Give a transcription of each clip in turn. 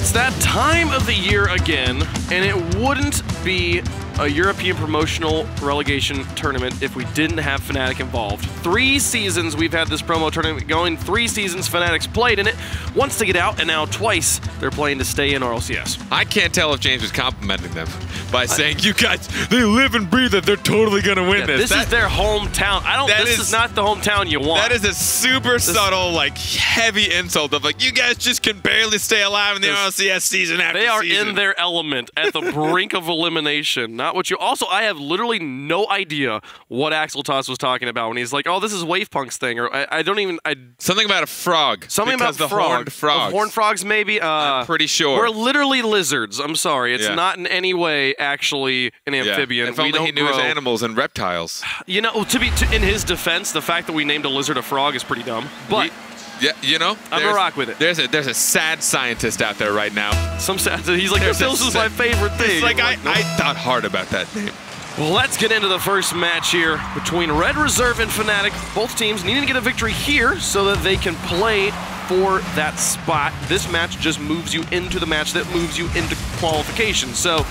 It's that time of the year again, and it wouldn't be a European promotional relegation tournament if we didn't have FNATIC involved. 3 seasons we've had this promo tournament going, 3 seasons FNATIC's played in it, once to get out, and now twice they're playing to stay in RLCS. I can't tell if James was complimenting them by saying, you guys, they live and breathe it, they're totally gonna win this. This is their hometown. This is not the hometown you want. That is a super subtle, like, heavy insult of like, you guys just can barely stay alive in the RLCS season after season. They are in their element at the brink of elimination. Not what you... Also, I have literally no idea what Axel Toss was talking about when he's like, oh, this is Wave Punk's thing, or I don't even... Something about a frog. Something about the horned frogs. Horned frogs, maybe? I'm pretty sure. We're literally lizards. I'm sorry. It's not in any way actually an amphibian. If only he knew his animals and reptiles. You know, in his defense, the fact that we named a lizard a frog is pretty dumb. But... Yeah, you know, I'm gonna rock with it. There's a sad scientist out there right now. Some sad. He's like, this is my favorite thing. It's like, I thought hard about that name. Well, let's get into the first match here between Red Reserve and FNATIC. Both teams needing to get a victory here so that they can play for that spot. This match just moves you into the match that moves you into qualification. So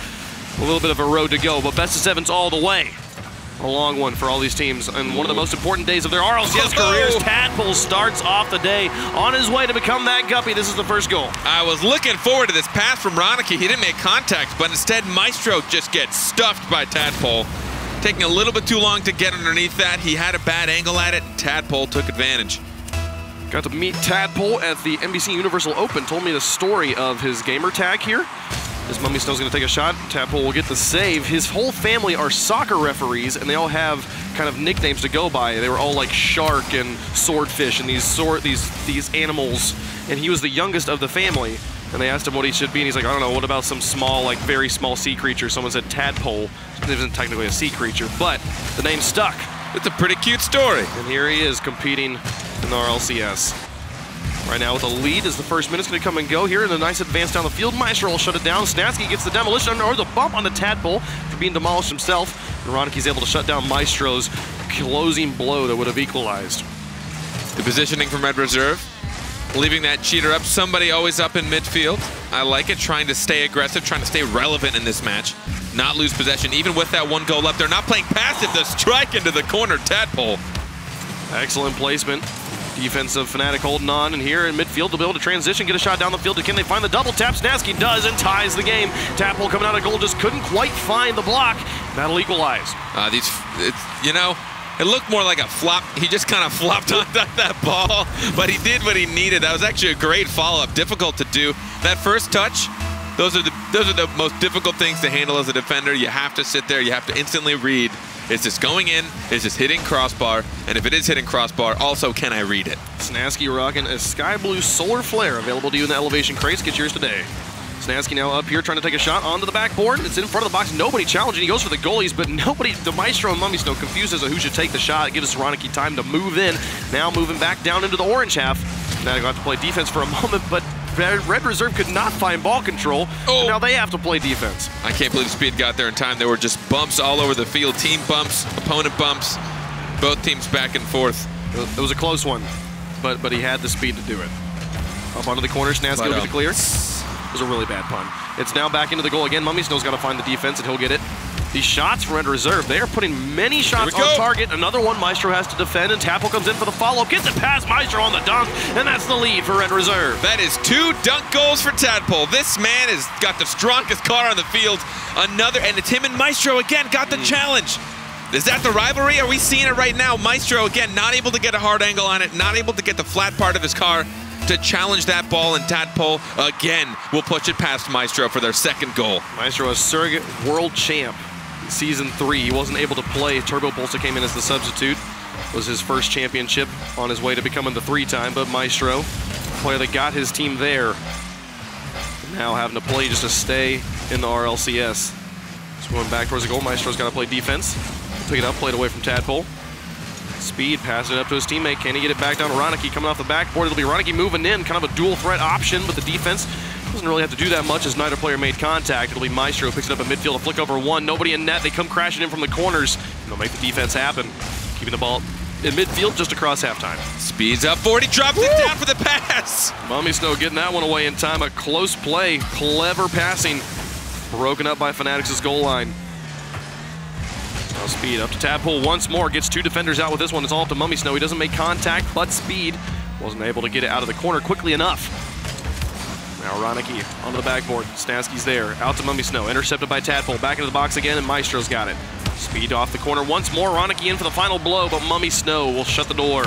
a little bit of a road to go, but best of 7's all the way. A long one for all these teams, and one of the most important days of their RLCS careers. Tadpole starts off the day on his way to become that guppy. This is the first goal. I was looking forward to this pass from Ronicky. He didn't make contact, but instead Maestro just gets stuffed by Tadpole. Taking a little bit too long to get underneath that. He had a bad angle at it, and Tadpole took advantage. Got to meet Tadpole at the NBC Universal Open. Told me the story of his gamer tag here. This Mummy Snow's gonna take a shot. Tadpole will get the save. His whole family are soccer referees, and they all have kind of nicknames to go by. They were all like Shark and Swordfish and these animals. And he was the youngest of the family. And they asked him what he should be, and he's like, I don't know, what about some small, like very small sea creature? Someone said Tadpole. It isn't technically a sea creature, but the name stuck. It's a pretty cute story. And here he is competing in the RLCS. Right now with a lead as the first minute's going to come and go here, and a nice advance down the field. Maestro will shut it down. FNATIC gets the demolition, or the bump on the Tadpole for being demolished himself. And Roniky's able to shut down Maestro's closing blow that would have equalized. The positioning from Red Reserve, leaving that cheater up. Somebody always up in midfield. I like it, trying to stay aggressive, trying to stay relevant in this match. Not lose possession, even with that 1 goal left. They're not playing passive. The strike into the corner, Tadpole. Excellent placement. Defensive FNATIC holding on, and here in midfield they'll be able to transition, get a shot down the field. Can they find the double tap? FNATIC does and ties the game. Tadpole coming out of goal, just couldn't quite find the block. That'll equalize. You know, it looked more like a flop. He just kind of flopped on that ball, but he did what he needed. That was actually a great follow-up. Difficult to do. That first touch, those are the most difficult things to handle as a defender. You have to sit there. You have to instantly read. Is this going in? Is this hitting crossbar? And if it is hitting crossbar, also can I read it? FNATIC rocking a sky blue solar flare available to you in the elevation crates. Get yours today. FNATIC now up here trying to take a shot onto the backboard. It's in front of the box. Nobody challenging. He goes for the goalies, but nobody. The Maestro and Mummy Snow confused as to who should take the shot. It gives Ronicky time to move in. Now moving back down into the orange half. FNATIC will have to play defense for a moment, but Red Reserve could not find ball control. Oh. Now they have to play defense. I can't believe Speed got there in time. There were just bumps all over the field. Team bumps, opponent bumps, both teams back and forth. It was a close one, but he had the speed to do it. Up onto the corner, FNATIC will get the clear. It was a really bad pun. It's now back into the goal again. Mummy Snow's got to find the defense, and he'll get it. These shots from Red Reserve, they are putting many shots on target. Another one Maestro has to defend, and Tadpole comes in for the follow-up. Gets it past Maestro on the dunk, and that's the lead for Red Reserve. That is 2 dunk goals for Tadpole. This man has got the strongest car on the field. Another, and it's him and Maestro again got the challenge. Is that the rivalry? Are we seeing it right now? Maestro, again, not able to get a hard angle on it, not able to get the flat part of his car to challenge that ball, and Tadpole, again, will push it past Maestro for their 2nd goal. Maestro, a surrogate world champ. Season 3, he wasn't able to play. Turbo Pulsar came in as the substitute. Was his first championship on his way to becoming the 3-time, but Maestro, player that got his team there, now having to play just to stay in the RLCS. So going back towards the goal, Maestro's got to play defense. Pick it up, played away from Tadpole. Speed, passing it up to his teammate. Can he get it back down to Ronicky coming off the backboard? It'll be Ronicky moving in, kind of a dual threat option, but the defense doesn't really have to do that much as neither player made contact. It'll be Maestro who picks it up in midfield, a flick over 1. Nobody in net. They come crashing in from the corners, and they'll make the defense happen. Keeping the ball in midfield just across halftime. Speeds up 40, drops it down for the pass. Mummy Snow getting that one away in time. A close play, clever passing, broken up by FNATIC's goal line. Now Speed up to Tadpole once more, gets 2 defenders out with this one. It's all up to Mummy Snow. He doesn't make contact, but Speed wasn't able to get it out of the corner quickly enough. Now Ronicky onto the backboard. Snasky's there, out to Mummy Snow, intercepted by Tadpole. Back into the box again, and Maestro's got it. Speed off the corner once more. Ronicky in for the final blow, but Mummy Snow will shut the door.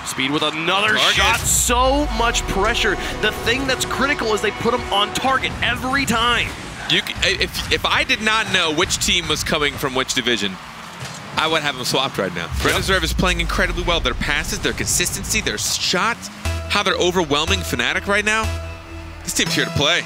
Speed with another shot. So much pressure. The thing that's critical is they put him on target every time. If I did not know which team was coming from which division, I would have them swapped right now. Red Reserve is playing incredibly well. Their passes, their consistency, their shots, how they're overwhelming FNATIC right now. This team's here to play.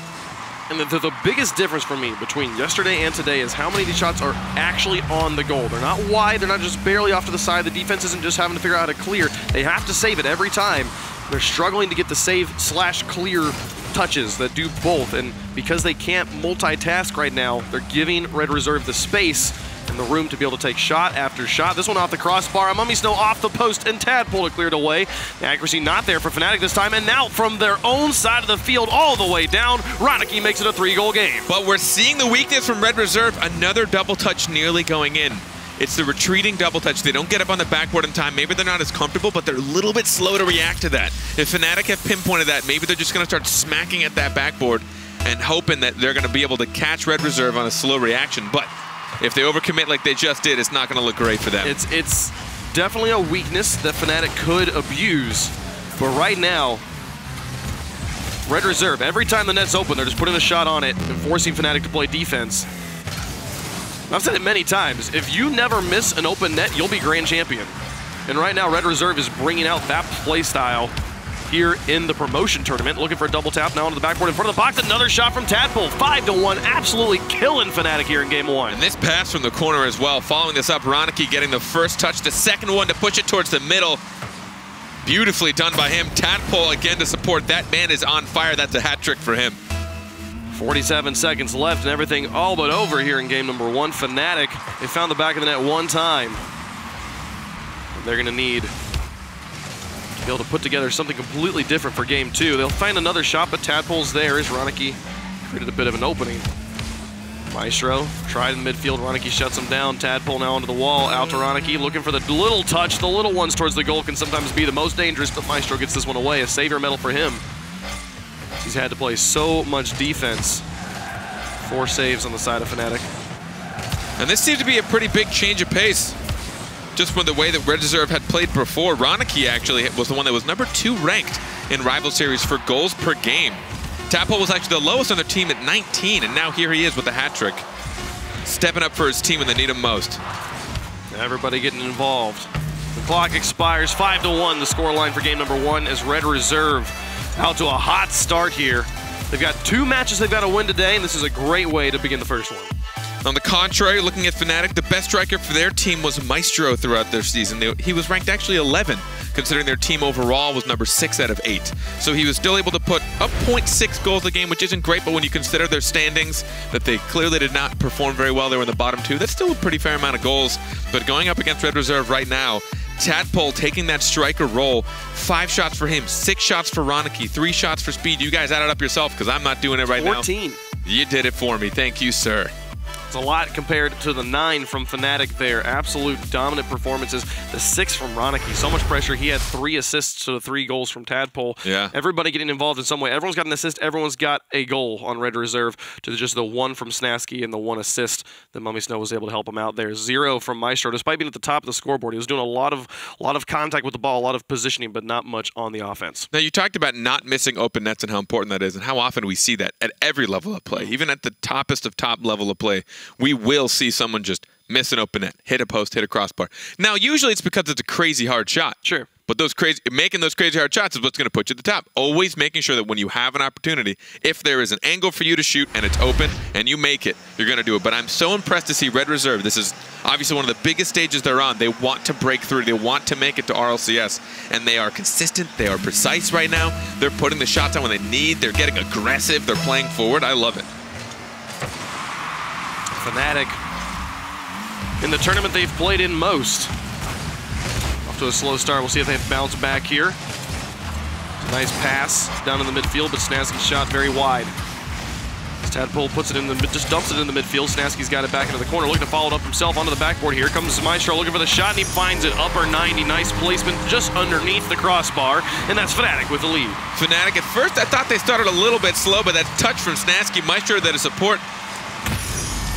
And the biggest difference for me between yesterday and today is how many of these shots are actually on the goal. They're not wide, they're not just barely off to the side. The defense isn't just having to figure out how to clear. They have to save it every time. They're struggling to get the save/clear touches that do both, and because they can't multitask right now, they're giving Red Reserve the space and the room to be able to take shot after shot. This one off the crossbar, Mummy Snow off the post, and Tadpole to clear it away. The accuracy not there for FNATIC this time, and now from their own side of the field all the way down, Ronicky makes it a 3-goal game. But we're seeing the weakness from Red Reserve. Another double touch nearly going in. It's the retreating double touch. They don't get up on the backboard in time. Maybe they're not as comfortable, but they're a little bit slow to react to that. If FNATIC have pinpointed that, maybe they're just going to start smacking at that backboard and hoping that they're going to be able to catch Red Reserve on a slow reaction. But if they overcommit like they just did, it's not going to look great for them. It's definitely a weakness that FNATIC could abuse, but right now, Red Reserve, every time the net's open, they're just putting a shot on it and forcing FNATIC to play defense. I've said it many times, if you never miss an open net, you'll be grand champion. And right now, Red Reserve is bringing out that play style here in the promotion tournament. Looking for a double tap now onto the backboard in front of the box. Another shot from Tadpole, 5-1, absolutely killing FNATIC here in game 1. And this pass from the corner as well. Following this up, Ronicky getting the first touch, the second one to push it towards the middle. Beautifully done by him. Tadpole again to support. That man is on fire. That's a hat trick for him. 47 seconds left and everything all but over here in game number 1. FNATIC, they found the back of the net one time. They're going to need to be able to put together something completely different for game 2. They'll find another shot, but Tadpole's there as Ronicky created a bit of an opening. Maestro tried in midfield. Ronicky shuts him down. Tadpole now onto the wall. Out to Ronicky, looking for the little touch. The little ones towards the goal can sometimes be the most dangerous, but Maestro gets this one away. A savior medal for him. He's had to play so much defense. 4 saves on the side of FNATIC. And this seemed to be a pretty big change of pace. Just from the way that Red Reserve had played before. Ronicky actually was the one that was number 2 ranked in Rival Series for goals per game. Tadpole was actually the lowest on their team at 19, and now here he is with a hat trick. Stepping up for his team when they need him most. Everybody getting involved. The clock expires, 5-1 the scoreline for game number 1 as Red Reserve out to a hot start here. They've got 2 matches they've got to win today, and this is a great way to begin the first one. On the contrary, looking at FNATIC, the best striker for their team was Maestro throughout their season. He was ranked actually 11, considering their team overall was number 6 out of 8. So he was still able to put up 0.6 goals a game, which isn't great, but when you consider their standings, that they clearly did not perform very well. They were in the bottom 2. That's still a pretty fair amount of goals. But going up against Red Reserve right now, Tadpole taking that striker role, 5 shots for him, 6 shots for Ronicky, 3 shots for Speed. You guys add it up yourself because I'm not doing it right 14. now. You did it for me. Thank you, sir. It's a lot compared to the 9 from FNATIC there. Absolute dominant performances. The 6 from Ronicky. So much pressure. He had 3 assists to the 3 goals from Tadpole. Yeah. Everybody getting involved in some way. Everyone's got an assist. Everyone's got a goal on Red Reserve to just the 1 from Snasky and the 1 assist that Mummy Snow was able to help him out there. 0 from Maestro. Despite being at the top of the scoreboard, he was doing a lot of contact with the ball, a lot of positioning, but not much on the offense. Now, you talked about not missing open nets and how important that is and how often we see that at every level of play. Even at the toppest of top level of play, we will see someone just miss an open net, hit a post, hit a crossbar. Now, usually it's because it's a crazy hard shot. Sure. But making those crazy hard shots is what's going to put you at the top. Always making sure that when you have an opportunity, if there is an angle for you to shoot and it's open and you make it, you're going to do it. But I'm so impressed to see Red Reserve. This is obviously one of the biggest stages they're on. They want to break through. They want to make it to RLCS. And they are consistent. They are precise right now. They're putting the shots on when they need. They're getting aggressive. They're playing forward. I love it. FNATIC in the tournament they've played in most. A Off to a slow start. We'll see if they bounce back here. Nice pass down in the midfield, but Snasky's shot very wide. Tadpole puts it in the just dumps it in the midfield. Snasky's got it back into the corner, looking to follow it up himself onto the backboard. Here comes Maestro looking for the shot, and he finds it. Upper 90, nice placement just underneath the crossbar, and that's FNATIC with the lead. FNATIC at first, I thought they started a little bit slow, but that touch from Snasky, Maestro there to support.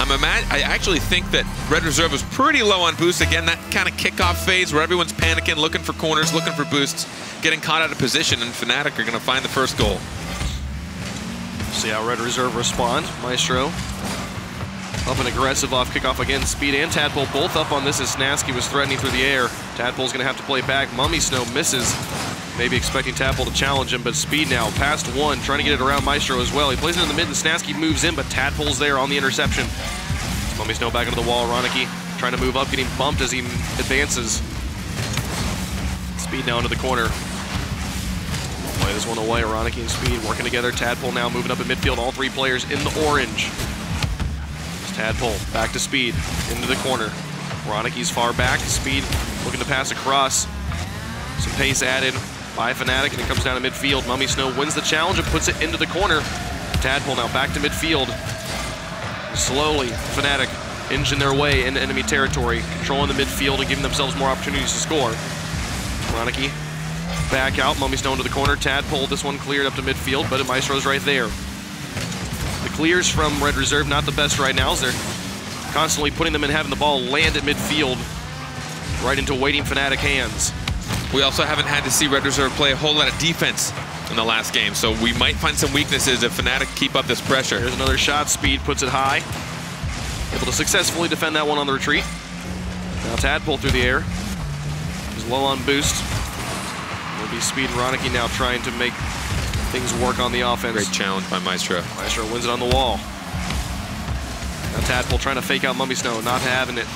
I actually think that Red Reserve was pretty low on boost. Again, that kind of kickoff phase where everyone's panicking, looking for corners, looking for boosts, getting caught out of position, and FNATIC are going to find the first goal. See how Red Reserve respond. Maestro up and aggressive off kickoff again. Speed and Tadpole both up on this as Snasky was threatening through the air. Tadpole's going to have to play back. Mummy Snow misses. Maybe expecting Tadpole to challenge him, but Speed now past one, trying to get it around Maestro as well. He plays it in the mid and Snasky moves in, but Tadpole's there on the interception. Mummy Snow back into the wall. Ronicky trying to move up, getting bumped as he advances. Speed now into the corner. Play this one away. Ronicky and Speed working together. Tadpole now moving up in midfield. All three players in the orange. It's Tadpole back to Speed into the corner. Ronicky's far back. Speed looking to pass across. Some pace added by FNATIC, and it comes down to midfield. Mummy Snow wins the challenge and puts it into the corner. Tadpole now back to midfield. Slowly, FNATIC inching their way into enemy territory, controlling the midfield and giving themselves more opportunities to score. Ronicky back out, Mummy Snow into the corner. Tadpole, this one cleared up to midfield, but Maestro's right there. The clears from Red Reserve not the best right now, as they're constantly putting them in, having the ball land at midfield, right into waiting FNATIC hands. We also haven't had to see Red Reserve play a whole lot of defense in the last game, so we might find some weaknesses if FNATIC keep up this pressure. Here's another shot. Speed puts it high. Able to successfully defend that one on the retreat. Now Tadpole through the air. He's low on boost. Will be Speed and Ronicky now trying to make things work on the offense. Great challenge by Maestro. Maestro wins it on the wall. Now Tadpole trying to fake out Mummy Snow, not having it.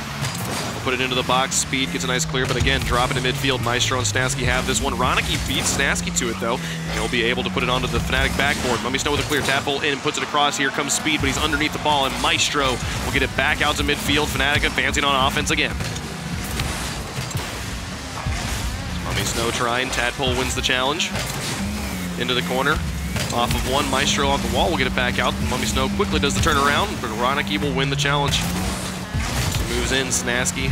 Put it into the box. Speed gets a nice clear, but again, drop it in midfield. Maestro and Snasky have this one. Ronicky beats Snasky to it, though. He'll be able to put it onto the FNATIC backboard. Mummy Snow with a clear. Tadpole in and puts it across. Here comes Speed, but he's underneath the ball, and Maestro will get it back out to midfield. FNATIC advancing on offense again. Mummy Snow trying. Tadpole wins the challenge. Into the corner. Off of one. Maestro off the wall will get it back out. Mummy Snow quickly does the turnaround, but Ronicky will win the challenge. Moves in, Snasky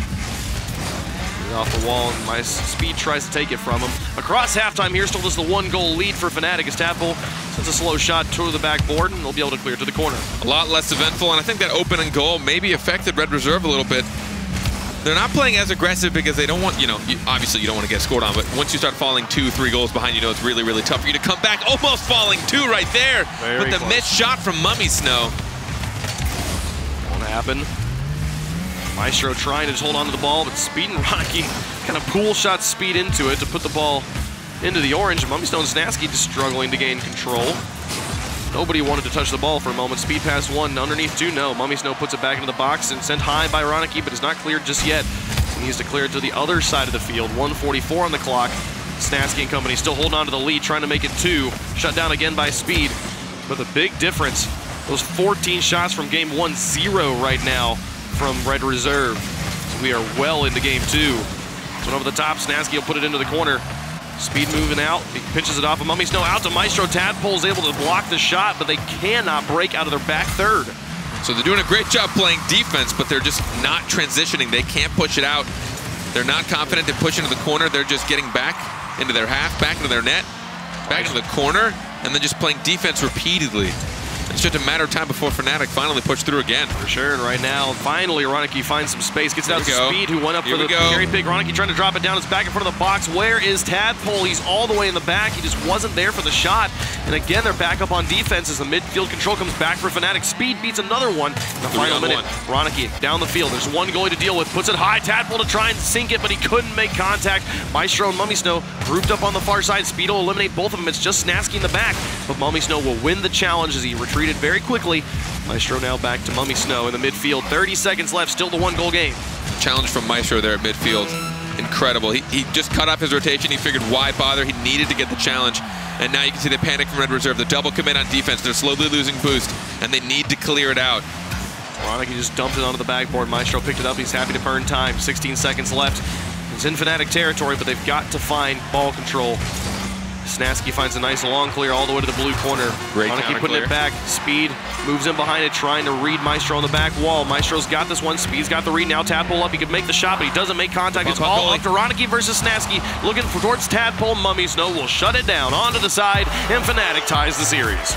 off the wall, and Speed tries to take it from him. Across halftime here, still just the 1-goal lead for FNATIC as Tadpole sends a slow shot to the backboard, and they'll be able to clear to the corner. A lot less eventful, and I think that opening goal maybe affected Red Reserve a little bit. They're not playing as aggressive because they don't want, obviously you don't want to get scored on, but once you start falling 2-3 goals behind, it's really, really tough for you to come back. Almost falling 2 right there, but the missed shot from Mummy Snow. Won't happen. Maestro trying to just hold on to the ball, but Speed and Ronicky kind of pool shot Speed into it to put the ball into the orange. Mummy Snow and Snasky just struggling to gain control. Nobody wanted to touch the ball for a moment. Speed past one, underneath two, no. Mummy Snow puts it back into the box and sent high by Ronicky, but it's not cleared just yet. He needs to clear it to the other side of the field. 1:44 on the clock. Snasky and company still holding on to the lead, trying to make it 2. Shut down again by Speed. But the big difference, those 14 shots from game 1, 0 right now from Red Reserve. So we are well into game 2. So over the top, Snasky will put it into the corner. Speed moving out. He pitches it off of Mummy Snow out to Maestro. Tadpole's able to block the shot, but they cannot break out of their back third. So they're doing a great job playing defense, but they're just not transitioning. They can't push it out. They're not confident in pushing to the corner. They're just getting back into their half, back into their net, back into the corner, and then just playing defense repeatedly. It's just a matter of time before FNATIC finally push through again. For sure, and right now, finally, Ronicky finds some space, gets it out to Speed, who went up for the carry pick. Ronicky trying to drop it down, it's back in front of the box. Where is Tadpole? He's all the way in the back. He just wasn't there for the shot. And again, they're back up on defense as the midfield control comes back for FNATIC. Speed beats another one in the final minute. Ronicky down the field. There's one goalie to deal with. Puts it high. Tadpole to try and sink it, but he couldn't make contact. Maestro and Mummy Snow grouped up on the far side. Speed will eliminate both of them. It's just Snasky in the back, but Mummy Snow will win the challenge as he retreated very quickly. Maestro now back to Mummy Snow in the midfield. 30 seconds left, still the 1-goal game. Challenge from Maestro there at midfield. Incredible. He just cut off his rotation. He figured why bother? He needed to get the challenge. And now you can see the panic from Red Reserve. The double commit on defense. They're slowly losing boost, and they need to clear it out. Ronicky just dumped it onto the backboard. Maestro picked it up. He's happy to burn time. 16 seconds left. It's in FNATIC territory, but they've got to find ball control. Snasky finds a nice long clear all the way to the blue corner. Great Ronicky putting it back. Speed moves in behind it, trying to read Maestro on the back wall. Maestro's got this one. Speed's got the read. Now Tadpole up. He can make the shot, but he doesn't make contact. It's all up to Ronicky versus Snasky. Looking towards Tadpole. Mummy Snow will shut it down. Onto the side, and FNATIC ties the series.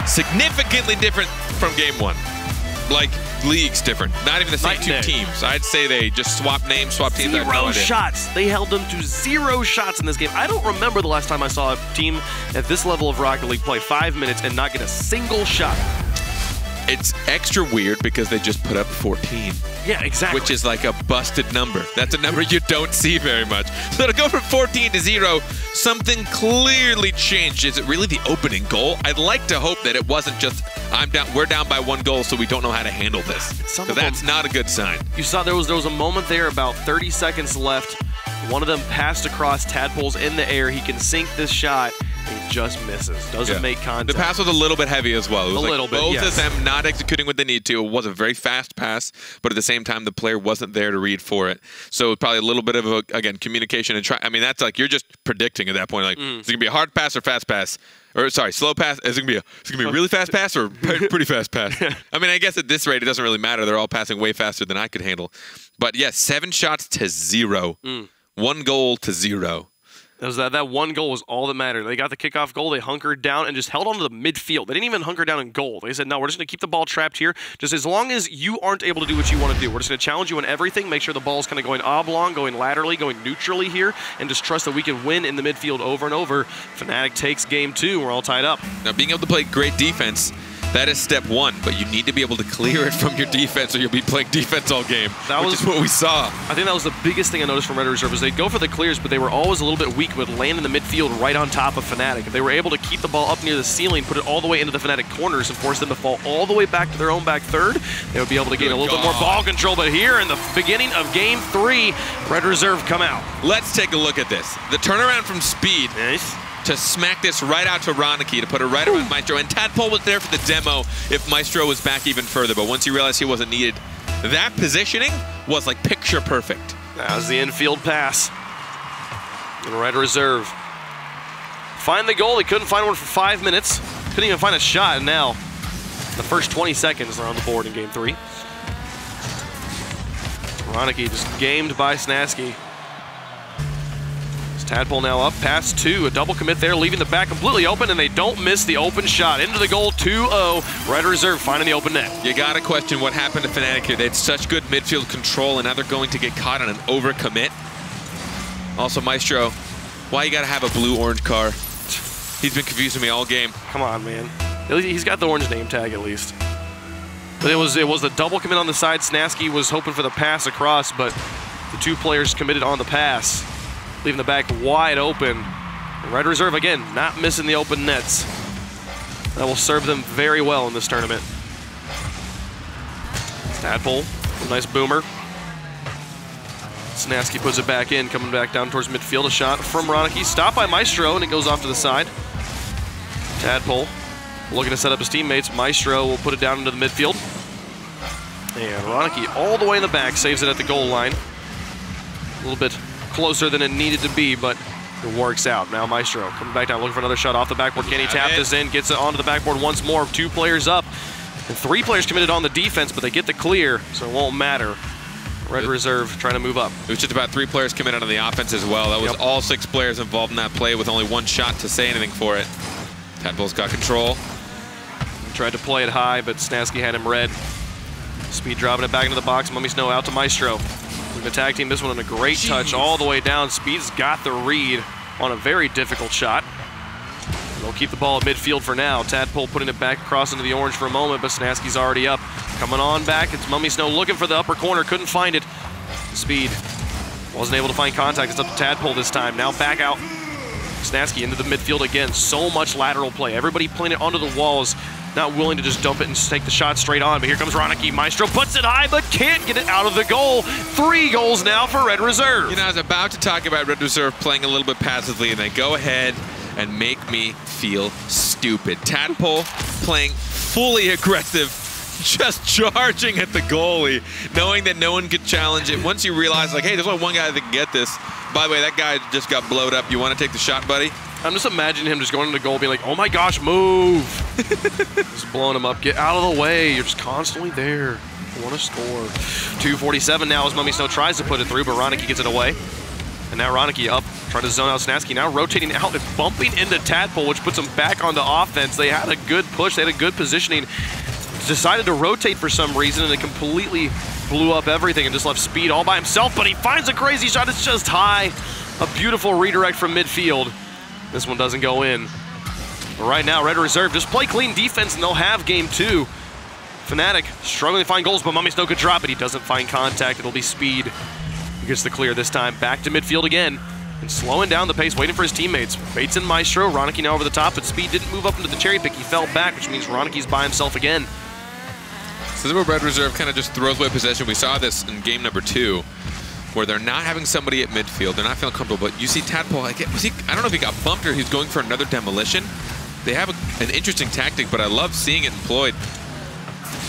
Significantly different from game one. Like, leagues different. Not even the same two teams. I'd say they just swap names, swap teams. Zero shots. They held them to 0 shots in this game. I don't remember the last time I saw a team at this level of Rocket League play 5 minutes and not get a single shot. It's extra weird because they just put up 14. Yeah, exactly. Which is like a busted number. That's a number you don't see very much. So to go from 14 to 0, something clearly changed. Is it really the opening goal? I'd like to hope that it wasn't just, we're down by 1 goal, so we don't know how to handle this. Because that's not a good sign. You saw there was a moment there, about 30 seconds left. One of them passed across. Tadpole's in the air. He can sink this shot. He just misses. Doesn't make contact. The pass was a little bit heavy as well. It was a little bit, both of them not executing what they need to. It was a very fast pass, but at the same time, the player wasn't there to read for it. So probably a little bit of, again, communication and try. I mean, that's like you're just predicting at that point. Like, is it gonna be a hard pass or fast pass? Or sorry, slow pass? Is it gonna be a really fast pass or pretty fast pass? I mean, I guess at this rate, it doesn't really matter. They're all passing way faster than I could handle. But yes, 7 shots to 0, 1 goal to 0. That 1 goal was all that mattered. They got the kickoff goal. They hunkered down and just held on to the midfield. They didn't even hunker down in goal. They said, no, we're just going to keep the ball trapped here. Just as long as you aren't able to do what you want to do. We're just going to challenge you on everything. Make sure the ball's kind of going oblong, going laterally, going neutrally here, and just trust that we can win in the midfield over and over. FNATIC takes game 2. We're all tied up. Now, being able to play great defense, that is step 1, but you need to be able to clear it from your defense or you'll be playing defense all game, which is what we saw. I think that was the biggest thing I noticed from Red Reserve is they'd go for the clears, but they were always a little bit weak, would land in the midfield right on top of FNATIC. If they were able to keep the ball up near the ceiling, put it all the way into the FNATIC corners and force them to fall all the way back to their own back third, they would be able to gain a little bit more ball control. But here in the beginning of game 3, Red Reserve come out. Let's take a look at this. The turnaround from Speed. Nice. To smack this right out to Ronicky, to put it right around Maestro. And Tadpole was there for the demo if Maestro was back even further, but once he realized he wasn't needed, that positioning was like picture perfect. That was the infield pass. And Red Reserve find the goal. They couldn't find one for 5 minutes. Couldn't even find a shot, and now the first 20 seconds they're on the board in game 3. Ronicky just gamed by Snasky. Tadpole now up, pass 2, a double commit there, leaving the back completely open, and they don't miss the open shot. Into the goal, 2-0. Red Reserve finding the open net. You gotta question what happened to FNATIC here. They had such good midfield control, and now they're going to get caught on an overcommit. Also, Maestro, why you gotta have a blue-orange car? He's been confusing me all game. Come on, man. He's got the orange name tag at least. But it was the double commit on the side. Snasky was hoping for the pass across, but the 2 players committed on the pass, leaving the back wide open. And Red Reserve, again, not missing the open nets. That will serve them very well in this tournament. Tadpole, a nice boomer. Snasky puts it back in, coming back down towards midfield. A shot from Ronicky, stopped by Maestro, and it goes off to the side. Tadpole looking to set up his teammates. Maestro will put it down into the midfield. And Ronicky all the way in the back, saves it at the goal line. A little bit closer than it needed to be, but it works out. Now Maestro coming back down, looking for another shot off the backboard. Can he tap this in? Gets it onto the backboard once more. 2 players up, and 3 players committed on the defense, but they get the clear, so it won't matter. Red Reserve trying to move up. It was just about 3 players committed on the offense as well. That was all 6 players involved in that play with only 1 shot to say anything for it. Tadpole's got control. He tried to play it high, but Snasky had him red. Speed dropping it back into the box. Mummy Snow out to Maestro. The tag team, this one on a great touch all the way down. Speed's got the read on a very difficult shot. They'll keep the ball at midfield for now. Tadpole putting it back across into the orange for a moment, but Snasky's already up. Coming on back, it's Mummy Snow looking for the upper corner, couldn't find it. Speed wasn't able to find contact. It's up to Tadpole this time. Now back out. Snasky into the midfield again. So much lateral play. Everybody playing it onto the walls, not willing to just dump it and take the shot straight on. But here comes Ronicky. Maestro puts it high, but can't get it out of the goal. 3 goals now for Red Reserve. You know, I was about to talk about Red Reserve playing a little bit passively, and they go ahead and make me feel stupid. Tadpole playing fully aggressive, just charging at the goalie, knowing that no one could challenge it. Once you realize, like, hey, there's only one guy that can get this. By the way, that guy just got blowed up. You want to take the shot, buddy? I'm just imagining him just going into goal, being like, oh my gosh, move. Just blowing him up. Get out of the way. You're just constantly there. I want to score. 2:47 now as Mummy Snow tries to put it through, but Ronicky gets it away. And now Ronicky up, trying to zone out Snasky. Now rotating out and bumping into Tadpole, which puts him back onto offense. They had a good push. They had a good positioning. Decided to rotate for some reason, and it completely blew up everything and just left Speed all by himself, but he finds a crazy shot. It's just high. A beautiful redirect from midfield. This one doesn't go in. But right now, Red Reserve just play clean defense, and they'll have game 2. FNATIC struggling to find goals, but Mummy Snow could drop it. He doesn't find contact. It'll be Speed who gets the clear this time. Back to midfield again. And slowing down the pace, waiting for his teammates. Bates and Maestro, Ronicky now over the top, but Speed didn't move up into the cherry pick. He fell back, which means Ronicky's by himself again. So this is where Red Reserve kind of just throws away possession. We saw this in game number 2, where they're not having somebody at midfield. They're not feeling comfortable, but you see Tadpole, I don't know if he got bumped or he's going for another demolition. They have an interesting tactic, but I love seeing it employed.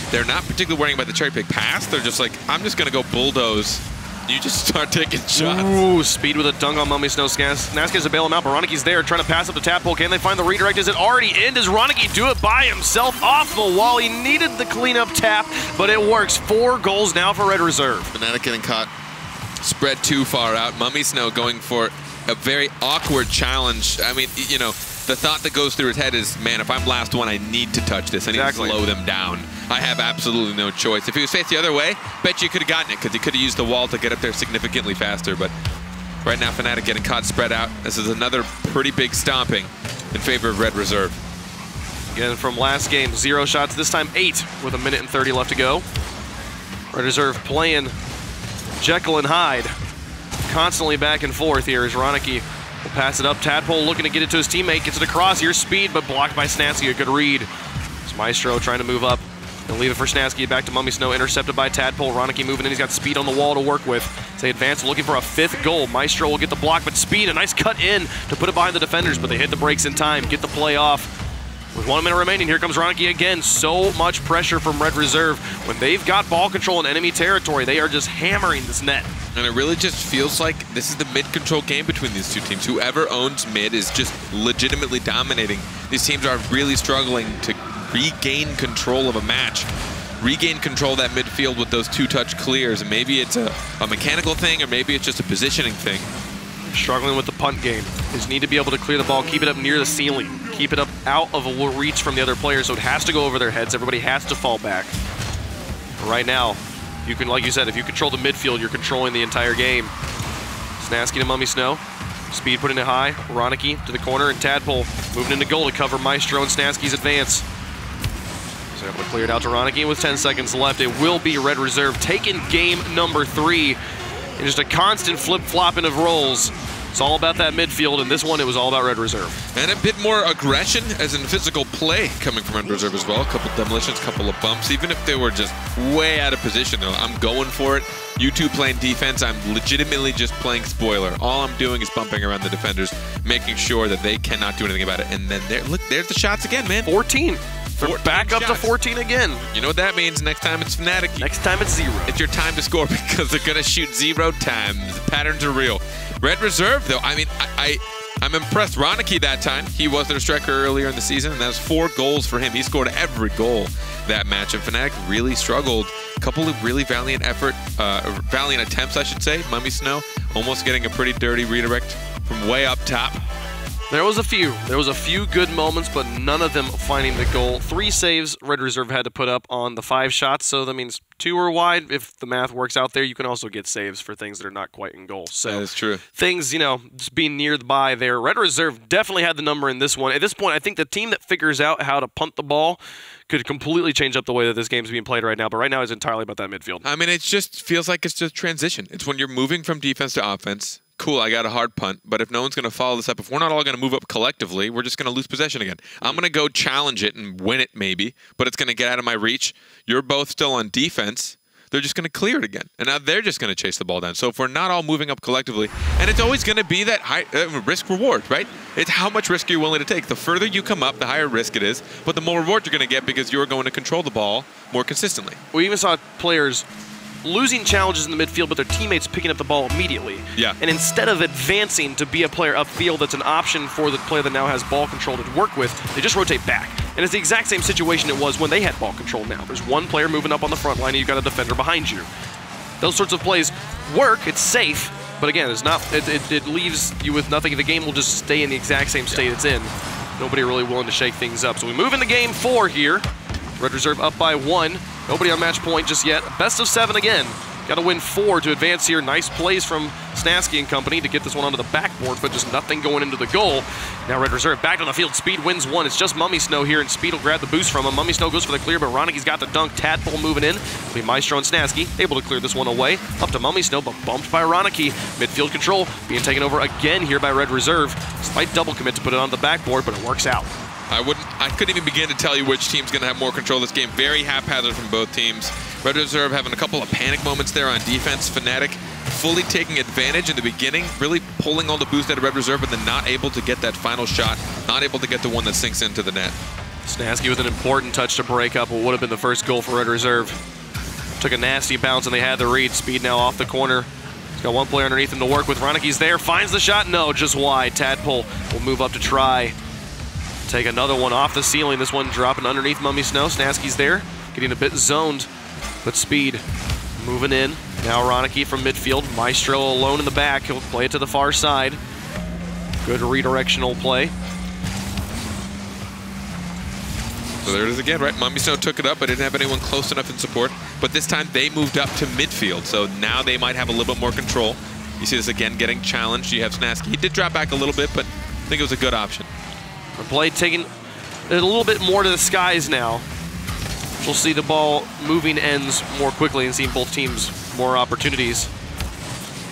They're not particularly worrying about the cherry pick pass. They're just like, I'm just going to go bulldoze. You just start taking shots. Ooh, Speed with a dunk on Mummy Snow. Snasky has to bail him out, but Ronicky's there trying to pass up the Tadpole. Can they find the redirect? Is it already in? Does Ronicky do it by himself off the wall? He needed the cleanup tap, but it works. 4 goals now for Red Reserve. FNATIC getting caught spread too far out. Mummy Snow going for a very awkward challenge. I mean, you know, the thought that goes through his head is, man, if I'm last one, I need to touch this. I need to slow them down. I have absolutely no choice. If he was faced the other way, bet you could have gotten it, because he could have used the wall to get up there significantly faster. But right now, FNATIC getting caught spread out. This is another pretty big stomping in favor of Red Reserve. Again, from last game, 0 shots. This time 8 with 1 minute and 30 left to go. Red Reserve playing Jekyll and Hyde. Constantly back and forth here as Ronicky will pass it up. Tadpole looking to get it to his teammate. Gets it across. Here's Speed, but blocked by Snasky. A good read. It's Maestro trying to move up. They'll leave it for Snasky. Back to Mummy Snow. Intercepted by Tadpole. Ronicky moving in. He's got Speed on the wall to work with. As they advance, looking for a 5th goal. Maestro will get the block, but Speed, a nice cut in to put it behind the defenders, but they hit the brakes in time. Get the play off. With 1 minute remaining, here comes Ronicky again. So much pressure from Red Reserve. When they've got ball control in enemy territory, they are just hammering this net. And it really just feels like this is the mid-control game between these two teams. Whoever owns mid is just legitimately dominating. These teams are really struggling to regain control of a match. Regain control of that midfield with those 2-touch clears. And maybe it's a mechanical thing, or maybe it's just a positioning thing. Struggling with the punt game. Just need to be able to clear the ball, keep it up near the ceiling, keep it up out of reach from the other players, so it has to go over their heads. Everybody has to fall back. Right now, you can, like you said, if you control the midfield, you're controlling the entire game. Snasky to Mummy Snow. Speed putting it high. Ronicky to the corner, and Tadpole moving into goal to cover Maestro and Snasky's advance. So able to clear it out to Ronicky with 10 seconds left. It will be Red Reserve taking game number 3. And just a constant flip-flopping of rolls. It's all about that midfield, and this one, it was all about Red Reserve. And a bit more aggression, as in physical play, coming from Red Reserve as well. A couple demolitions, a couple of bumps. Even if they were just way out of position, though, I'm going for it. You two playing defense, I'm legitimately just playing spoiler. All I'm doing is bumping around the defenders, making sure that they cannot do anything about it. And then there, look, there's the shots again, man. 14. They're back up to 14 again. You know what that means? Next time it's FNATIC. Next time it's 0. It's your time to score, because they're going to shoot 0 times. The patterns are real. Red Reserve, though, I mean, I'm impressed. Ronicky that time, he was their striker earlier in the season, and that was 4 goals for him. He scored every goal that match, and FNATIC really struggled. A couple of really valiant attempts, I should say. Mummy Snow almost getting a pretty dirty redirect from way up top. There was a few good moments, but none of them finding the goal. 3 saves Red Reserve had to put up on the 5 shots, so that means 2 were wide. If the math works out there, you can also get saves for things that are not quite in goal. So that is true. Things, you know, just being nearby there. Red Reserve definitely had the number in this one. At this point, I think the team that figures out how to punt the ball could completely change up the way that this game's being played right now. But right now, it's entirely about that midfield. I mean, it just feels like it's just transition. It's when you're moving from defense to offense. Cool, I got a hard punt, but if no one's going to follow this up, if we're not all going to move up collectively, we're just going to lose possession again. I'm going to go challenge it and win it maybe, but it's going to get out of my reach. You're both still on defense. they're just going to clear it again. And now they're just going to chase the ball down. So if we're not all moving up collectively, and it's always going to be that high risk-reward, right? It's how much risk you're willing to take. The further you come up, the higher risk it is, but the more reward you're going to get because you're going to control the ball more consistently. We even saw players losing challenges in the midfield, but their teammates picking up the ball immediately. Yeah. And instead of advancing to be a player upfield that's an option for the player that now has ball control to work with, they just rotate back. And it's the exact same situation it was when they had ball control now. There's one player moving up on the front line and you've got a defender behind you. Those sorts of plays work, it's safe, but again, it's not. It leaves you with nothing. The game will just stay in the exact same state it's in. Nobody really willing to shake things up. So we move into game 4 here. Red Reserve up by 1. Nobody on match point just yet. Best of 7 again. Got to win 4 to advance here. Nice plays from Snasky and company to get this one onto the backboard, but just nothing going into the goal. Now Red Reserve back on the field. Speed wins 1. It's just Mummy Snow here, and Speed will grab the boost from him. Mummy Snow goes for the clear, but Roniki's got the dunk. Tadpole moving in. It'll be Maestro and Snasky able to clear this one away. Up to Mummy Snow, but bumped by Roniki. Midfield control being taken over again here by Red Reserve. Slight double commit to put it on the backboard, but it works out. I couldn't even begin to tell you which team's going to have more control of this game. Very haphazard from both teams. Red Reserve having a couple of panic moments there on defense. FNATIC fully taking advantage in the beginning, really pulling all the boost out of Red Reserve, but then not able to get that final shot, not able to get the one that sinks into the net. Snasky with an important touch to break up what would have been the first goal for Red Reserve. Took a nasty bounce and they had the read. Speed now off the corner. He's got one player underneath him to work with. Roniki's there, finds the shot. No, just wide. Tadpole will move up to try. Take another one off the ceiling. This one dropping underneath Mummy Snow. Snasky's there, getting a bit zoned, but Speed moving in. Now Roniki from midfield. Maestro alone in the back. He'll play it to the far side. Good redirectional play. So there it is again, right? Mummy Snow took it up, but didn't have anyone close enough in support. But this time they moved up to midfield, so now they might have a little bit more control. You see this again getting challenged. You have Snasky. He did drop back a little bit, but I think it was a good option. The play taking it a little bit more to the skies now. We'll see the ball moving ends more quickly and seeing both teams more opportunities.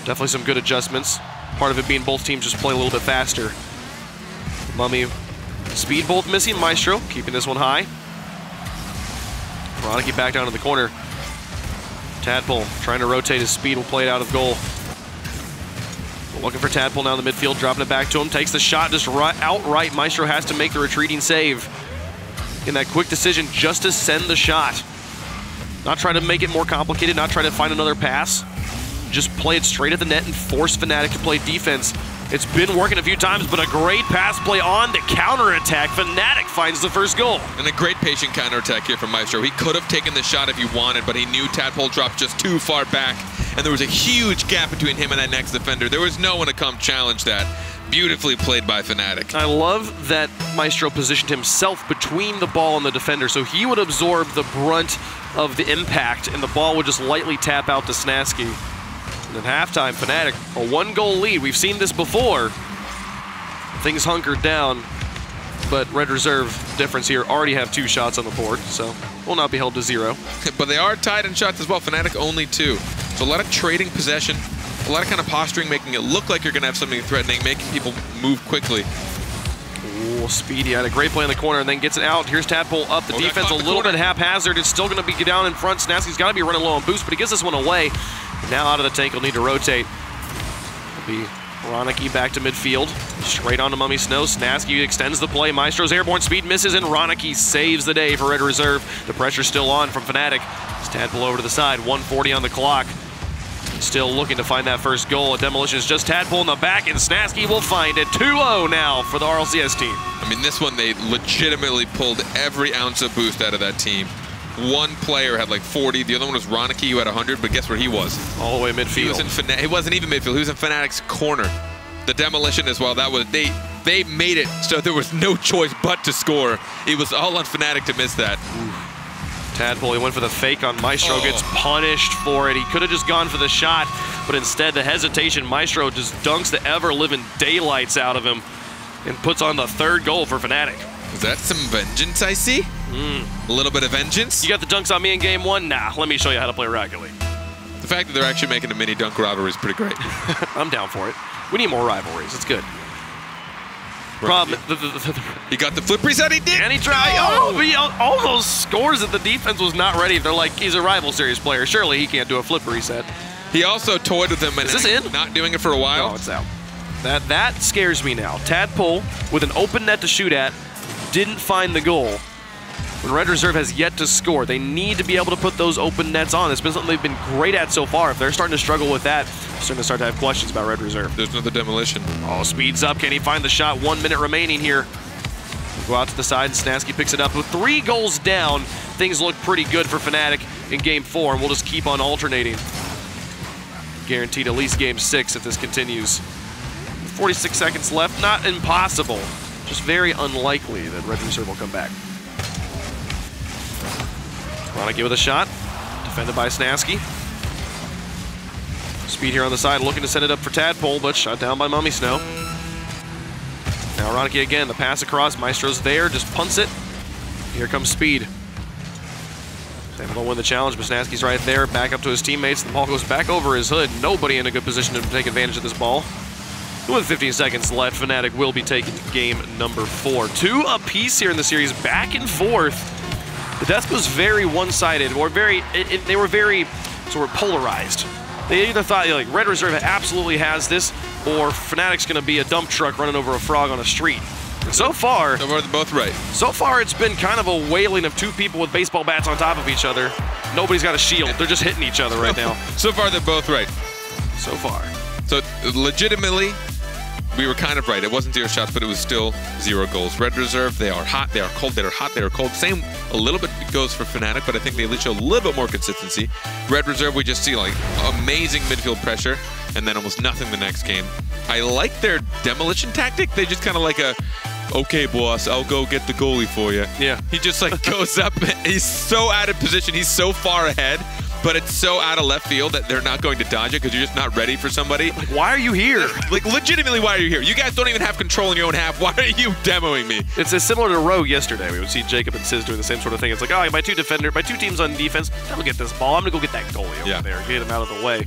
Definitely some good adjustments. Part of it being both teams just play a little bit faster. Mummy, Speed both missing. Maestro keeping this one high. Roniki back down to the corner. Tadpole trying to rotate his Speed will play it out of goal. Looking for Tadpole now in the midfield, dropping it back to him. Takes the shot just outright. Maestro has to make the retreating save. In that quick decision just to send the shot. Not try to make it more complicated, not try to find another pass. Just play it straight at the net and force FNATIC to play defense. It's been working a few times, but a great pass play on the counterattack. FNATIC finds the first goal. And a great patient counterattack here from Maestro. He could have taken the shot if he wanted, but he knew Tadpole dropped just too far back. And there was a huge gap between him and that next defender. There was no one to come challenge that. Beautifully played by FNATIC. I love that Maestro positioned himself between the ball and the defender, so he would absorb the brunt of the impact, and the ball would just lightly tap out to Snasky. And at halftime, FNATIC, a 1-goal lead. We've seen this before. Things hunkered down, but Red Reserve difference here already have 2 shots on the board, so will not be held to 0. But they are tied in shots as well. FNATIC only 2. So a lot of trading possession, a lot of kind of posturing, making it look like you're going to have something threatening, making people move quickly. Ooh, Speedy had a great play in the corner and then gets it out. Here's Tadpole up. The defense a little bit haphazard. It's still going to be down in front. Snasky's got to be running low on boost, but he gets this one away. Now out of the tank, he'll need to rotate. It'll be Roniki back to midfield. Straight on to Mummy Snow. Snasky extends the play. Maestro's airborne speed misses, and Roniki saves the day for Red Reserve. The pressure's still on from FNATIC. It's Tadpole over to the side. 1:40 on the clock. Still looking to find that first goal. A demolition is just Tadpole in the back, and Snasky will find it. 2-0 now for the RLCS team. I mean, this one, they legitimately pulled every ounce of boost out of that team. One player had like 40. The other one was Roniki, who had 100, but guess where he was? All the way midfield. He was in he wasn't even midfield. He was in FNATIC's corner. The demolition as well. That was they made it so there was no choice but to score. It was all on FNATIC to miss that. Tadpole, he went for the fake on Maestro, gets punished for it. He could have just gone for the shot, but instead the hesitation, Maestro just dunks the ever-living daylights out of him and puts on the 3rd goal for FNATIC. Is that some vengeance I see? A little bit of vengeance? You got the dunks on me in game 1? Nah, let me show you how to play Rocket League. The fact that they're actually making a mini dunk rivalry is pretty great. I'm down for it. We need more rivalries. It's good. Problem. He got the flip reset. He did. And he tried. Oh, but all those scores that the defense was not ready. They're like, he's a rival series player. Surely he can't do a flip reset. He also toyed with him and is this in? Not doing it for a while. No, it's out. That scares me now. Tadpole with an open net to shoot at, didn't find the goal. When Red Reserve has yet to score, they need to be able to put those open nets on. It's been something they've been great at so far. If they're starting to struggle with that, they're starting to start to have questions about Red Reserve. There's another demolition. Oh, speeds up. Can he find the shot? 1 minute remaining here. Go out to the side, and Snasky picks it up. With 3 goals down, things look pretty good for FNATIC in Game 4, and we'll just keep on alternating. Guaranteed at least Game 6 if this continues. 46 seconds left. Not impossible. Just very unlikely that Red Reserve will come back. Ronicky with a shot. Defended by Snasky. Speed here on the side, looking to send it up for Tadpole, but shot down by Mummy Snow. Now Ronicky again, the pass across. Maestro's there, just punts it. Here comes Speed. They will win the challenge, but Snasky's right there, back up to his teammates. The ball goes back over his hood. Nobody in a good position to take advantage of this ball. With 15 seconds left, FNATIC will be taking game number 4. 2 apiece here in the series, back and forth. The death was very one-sided, or they were very sort of polarized. They either thought like Red Reserve absolutely has this, or FNATIC's going to be a dump truck running over a frog on a street. And so far, they're both right. So far, it's been kind of a wailing of 2 people with baseball bats on top of each other. Nobody's got a shield. They're just hitting each other right now. So far, they're both right. So far. So legitimately, we were kind of right. It wasn't 0 shots, but it was still 0 goals. Red Reserve, they are hot, they are cold, they are hot, they are cold. Same, a little bit goes for FNATIC, but I think they at least show a little bit more consistency. Red Reserve, we just see like amazing midfield pressure, and then almost nothing the next game. I like their demolition tactic. They just kind of like a, okay, boss, I'll go get the goalie for you. Yeah. He just like goes up. He's so out of position. He's so far ahead. But it's so out of left field that they're not going to dodge it because you're just not ready for somebody. Like, why are you here? Like, legitimately, why are you here? You guys don't even have control in your own half. Why are you demoing me? It's similar to Rogue yesterday. We would see Jacob and Sizz doing the same sort of thing. It's like, oh, my 2 teams on defense, I'm going to get this ball. I'm going to go get that goalie over there, get him out of the way.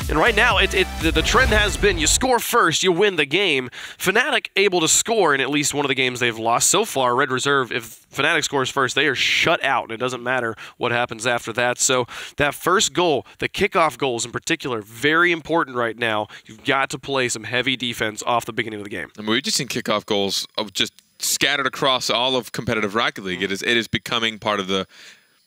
And right now, the trend has been you score first, you win the game. FNATIC able to score in at least one of the games they've lost so far. Red Reserve, if FNATIC scores first, they are shut out, and it doesn't matter what happens after that. So that first goal, the kickoff goals in particular, very important right now. You've got to play some heavy defense off the beginning of the game. I mean, we've just seen kickoff goals of just scattered across all of competitive Rocket League. It is becoming part of the,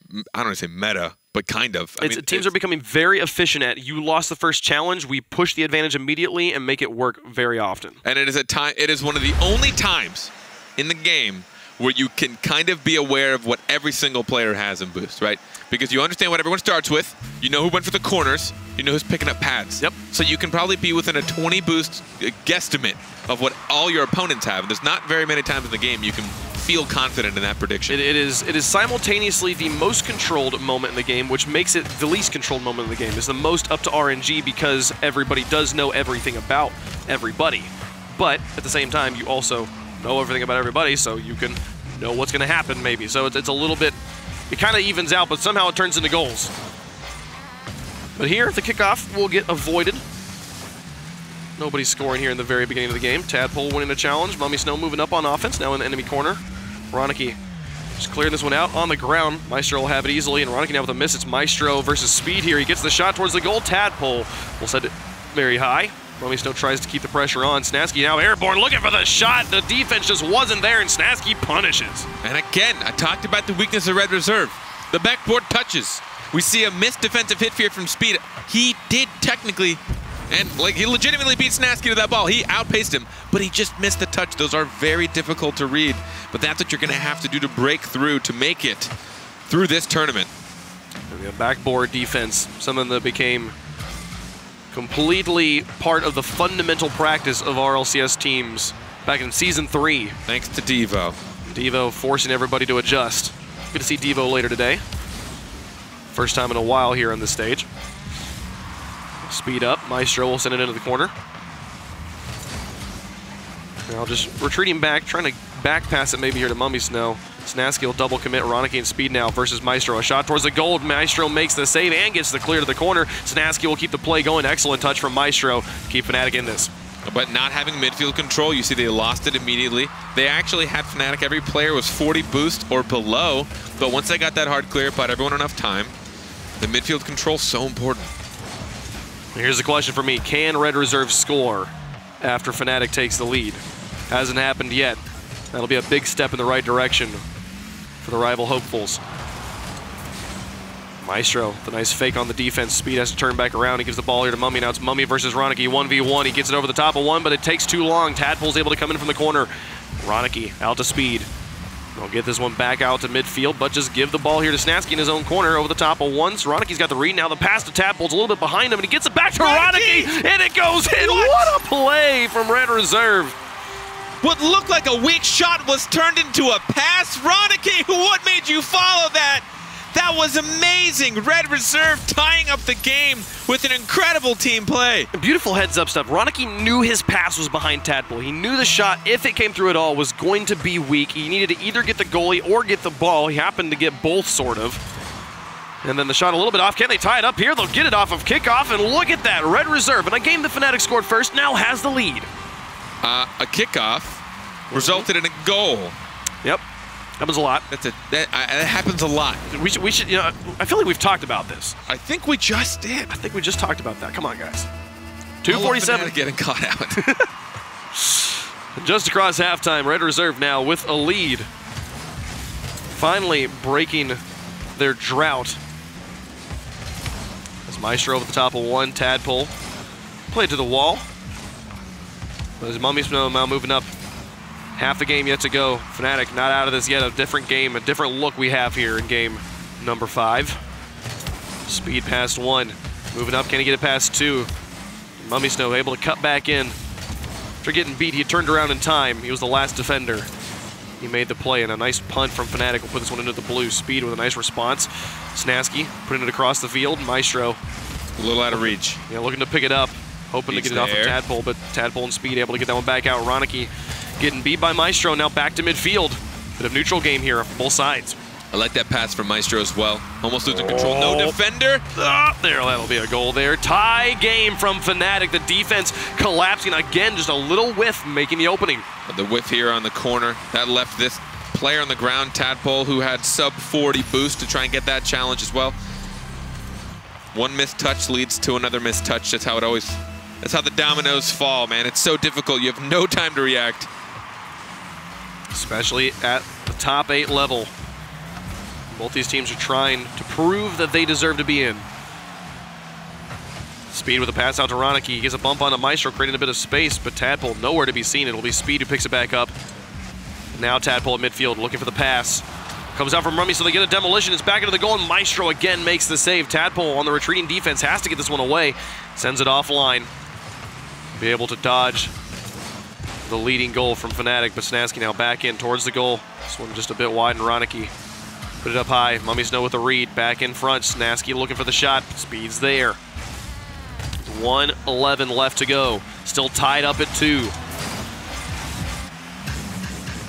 I don't want to say meta, but kind of. Teams are becoming very efficient at, you lost the first challenge, we push the advantage immediately and make it work very often. And it is one of the only times in the game where you can kind of be aware of what every single player has in boost, right? Because you understand what everyone starts with, you know who went for the corners, you know who's picking up pads. Yep. So you can probably be within a 20 boost guesstimate of what all your opponents have. And there's not very many times in the game you can feel confident in that prediction. It is simultaneously the most controlled moment in the game, which makes it the least controlled moment in the game. It's the most up to RNG because everybody does know everything about everybody. But at the same time, you also know everything about everybody, so you can know what's going to happen maybe. So it's a little bit, it kind of evens out, but somehow it turns into goals. But here, the kickoff will get avoided. Nobody's scoring here in the very beginning of the game. Tadpole winning a challenge. Mummy Snow moving up on offense, now in the enemy corner. Ronicky just clearing this one out on the ground. Maestro will have it easily, and Ronicky now with a miss. It's Maestro versus Speed here. He gets the shot towards the goal. Tadpole will set it very high. Mummy Snow tries to keep the pressure on. Snasky now airborne, looking for the shot. The defense just wasn't there, and Snasky punishes. And again, I talked about the weakness of Red Reserve. The backboard touches. We see a missed defensive hit fear from Speed. He did technically, and like he legitimately beat Snasky to that ball. He outpaced him, but he just missed the touch. Those are very difficult to read, but that's what you're going to have to do to break through to make it through this tournament. And the backboard defense, something that became completely part of the fundamental practice of RLCS teams back in Season 3. Thanks to Devo. Devo forcing everybody to adjust. Good to see Devo later today. First time in a while here on this stage. Speed up. Maestro will send it into the corner. Now just retreating back, trying to back pass it maybe here to Mummy Snow. Snasky will double commit Ronicky and Speed now versus Maestro. A shot towards the goal. Maestro makes the save and gets the clear to the corner. Snasky will keep the play going. Excellent touch from Maestro to keep FNATIC in this. But not having midfield control, you see they lost it immediately. They actually had FNATIC. Every player was 40 boost or below. But once they got that hard clear, bought everyone enough time. The midfield control so important. Here's the question for me. Can Red Reserve score after FNATIC takes the lead? Hasn't happened yet. That'll be a big step in the right direction for the rival hopefuls. Maestro, the nice fake on the defense. Speed has to turn back around. He gives the ball here to Mummy. Now it's Mummy versus Ronicky. 1v1. He gets it over the top of one, but it takes too long. Tadpole's able to come in from the corner. Ronicky out to Speed. They'll get this one back out to midfield, but just give the ball here to Snasky in his own corner over the top of one. So Ronicky's got the read. Now the pass to Tadpole's a little bit behind him, and he gets it back to Ronicky, and it goes in. What a play from Red Reserve. What looked like a weak shot was turned into a pass. Ronicky, what made you follow that? That was amazing. Red Reserve tying up the game with an incredible team play. Beautiful heads-up stuff. Ronicky knew his pass was behind Tadpole. He knew the shot, if it came through at all, was going to be weak. He needed to either get the goalie or get the ball. He happened to get both, sort of. And then the shot a little bit off. Can they tie it up here? They'll get it off of kickoff, and look at that. Red Reserve, in a game the FNATIC scored first, now has the lead. A kickoff resulted in a goal. Yep. Happens a lot. That happens a lot. We should, you know, I feel like we've talked about this. I think we just did. I think we just talked about that. Come on, guys. 2:47. Getting caught out. Just across halftime, Red Reserve now with a lead. Finally breaking their drought. As Maestro over the top of one, Tadpole played to the wall. But as Mummy's now moving up. Half the game yet to go. FNATIC not out of this yet. A different game, a different look we have here in game number 5. Speed past one. Moving up, can he get it past two? Mummy Snow able to cut back in. After getting beat, he turned around in time. He was the last defender. He made the play, and a nice punt from FNATIC will put this one into the blue. Speed with a nice response. Snasky putting it across the field. Maestro. A little out of reach. Yeah, looking to pick it up. Hoping to get it off of Tadpole, but Tadpole and Speed able to get that one back out. Ronicky getting beat by Maestro, now back to midfield. Bit of neutral game here for both sides. I like that pass from Maestro as well. Almost losing control, no defender. There, that'll be a goal there. Tie game from FNATIC. The defense collapsing again, just a little whiff making the opening. But the whiff here on the corner, that left this player on the ground, Tadpole, who had sub 40 boost to try and get that challenge as well. One missed touch leads to another missed touch. That's how it always, that's how the dominoes fall, man. It's so difficult. You have no time to react. Especially at the top 8 level. Both these teams are trying to prove that they deserve to be in. Speed with a pass out to Ronicky. He gets a bump onto Maestro, creating a bit of space, but Tadpole nowhere to be seen. It'll be Speed who picks it back up. Now Tadpole at midfield looking for the pass. Comes out from Rummy, so they get a demolition. It's back into the goal, and Maestro again makes the save. Tadpole on the retreating defense has to get this one away. Sends it offline. Be able to dodge the leading goal from FNATIC, but Snasky now back in towards the goal. This one just a bit wide, and Ronicky put it up high. Mummy Snow with the read. Back in front. Snasky looking for the shot. Speed's there. 1:11 left to go. Still tied up at 2.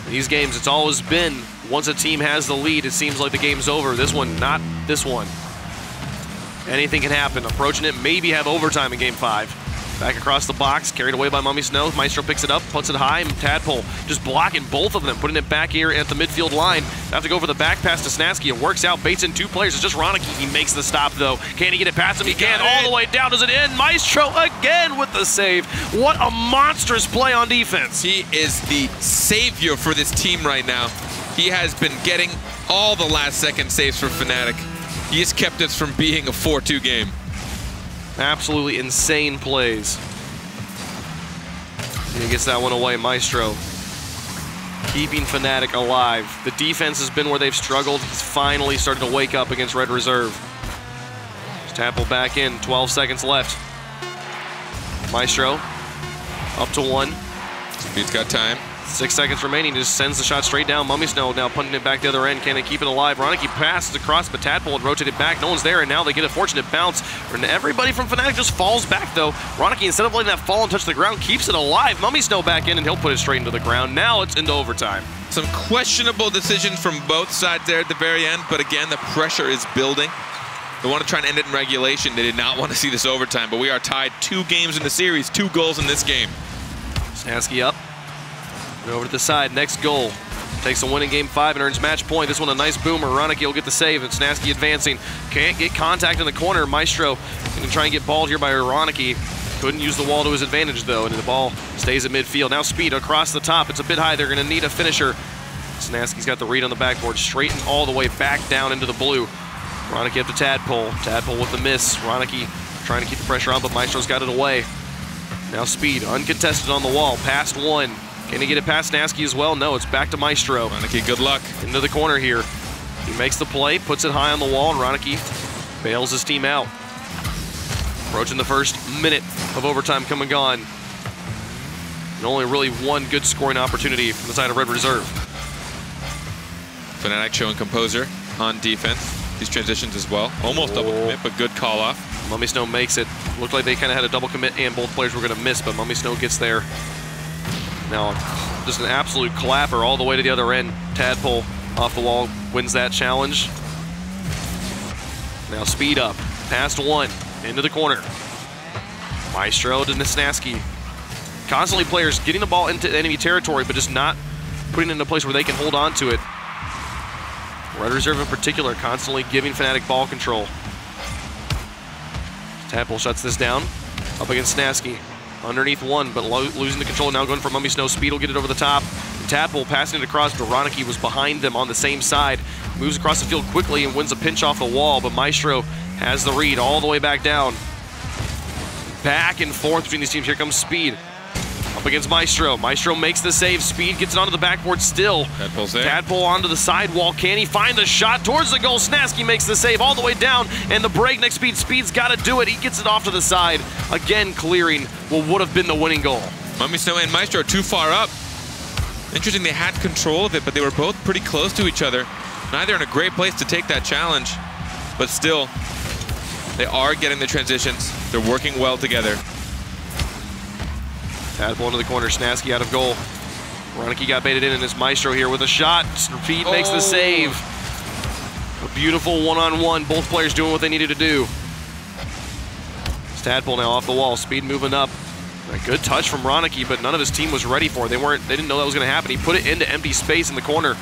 These games, it's always been, once a team has the lead, it seems like the game's over. This one, not this one. Anything can happen. Approaching it, maybe have overtime in game 5. Back across the box, carried away by Mummy Snow. Maestro picks it up, puts it high, and Tadpole just blocking both of them, putting it back here at the midfield line. Have to go for the back pass to Snasky. It works out, baits in 2 players. It's just Ronicky. He makes the stop, though. Can he get it past him? He can, all the way down. Does it end? Maestro again with the save. What a monstrous play on defense. He is the savior for this team right now. He has been getting all the last-second saves for FNATIC. He has kept us from being a 4-2 game. Absolutely insane plays. He gets that one away. Maestro keeping FNATIC alive. The defense has been where they've struggled. He's finally started to wake up against Red Reserve. Tadpole back in, 12 seconds left. Maestro up to 1. He's got time. 6 seconds remaining, just sends the shot straight down. Mummy Snow now punting it back the other end. Can they keep it alive? Ronicky passes across, but Tadpole had rotated back. No one's there, and now they get a fortunate bounce. And everybody from FNATIC just falls back, though. Ronicky, instead of letting that fall and touch the ground, keeps it alive. Mummy Snow back in, and he'll put it straight into the ground. Now it's into overtime. Some questionable decisions from both sides there at the very end, but again, the pressure is building. They want to try and end it in regulation. They did not want to see this overtime, but we are tied 2 games in the series, 2 goals in this game. Snasky up and over to the side. Next goal. Takes a win in game 5 and earns match point. This one a nice boomer. Ronicky will get the save, and Snasky advancing. Can't get contact in the corner. Maestro going to try and get balled here by Ronicky. Couldn't use the wall to his advantage, though, and the ball stays at midfield. Now Speed across the top. It's a bit high. They're going to need a finisher. Snasky's got the read on the backboard. Straighten all the way back down into the blue. Ronicky up to Tadpole. Tadpole with the miss. Ronicky trying to keep the pressure on, but Maestro's got it away. Now Speed, uncontested on the wall. Past one. Can he get it past Snasky as well? No, it's back to Maestro. Ronicky, good luck. Into the corner here. He makes the play, puts it high on the wall, and Ronicky bails his team out. Approaching the first minute of overtime come and gone. And only really one good scoring opportunity from the side of Red Reserve. FNATIC showing composure on defense. These transitions as well. Almost double commit, but good call off. Mummy Snow makes it. Looked like they kind of had a double commit and both players were going to miss, but Mummy Snow gets there. Now, just an absolute clapper all the way to the other end. Tadpole off the wall wins that challenge. Now Speed up, past one, into the corner. Maestro to Snasky. Constantly players getting the ball into enemy territory, but just not putting it in a place where they can hold on to it. Red Reserve in particular, constantly giving FNATIC ball control. Tadpole shuts this down, up against Snasky. Underneath one, but losing the control, now going for Mummy Snow. Speed will get it over the top. Tadpole passing it across. Ronicky was behind them on the same side. Moves across the field quickly and wins a pinch off the wall, but Maestro has the read all the way back down. Back and forth between these teams. Here comes Speed. Up against Maestro. Maestro makes the save. Speed gets it onto the backboard still. Tadpole's there. Tadpole onto the sidewall. Can he find the shot towards the goal? Snasky makes the save all the way down, and the breakneck Speed. Speed's got to do it. He gets it off to the side. Again, clearing what would have been the winning goal. Mummy Snow and Maestro too far up. Interesting, they had control of it, but they were both pretty close to each other. Neither in a great place to take that challenge, but still, they are getting the transitions. They're working well together. Tadpole into the corner, Snasky out of goal. Ronicky got baited in, and it's Maestro here with a shot. Speed makes the save. A beautiful one-on-one, both players doing what they needed to do. It's Tadpole now off the wall, Speed moving up. A good touch from Ronicky, but none of his team was ready for it. They didn't know that was gonna happen. He put it into empty space in the corner.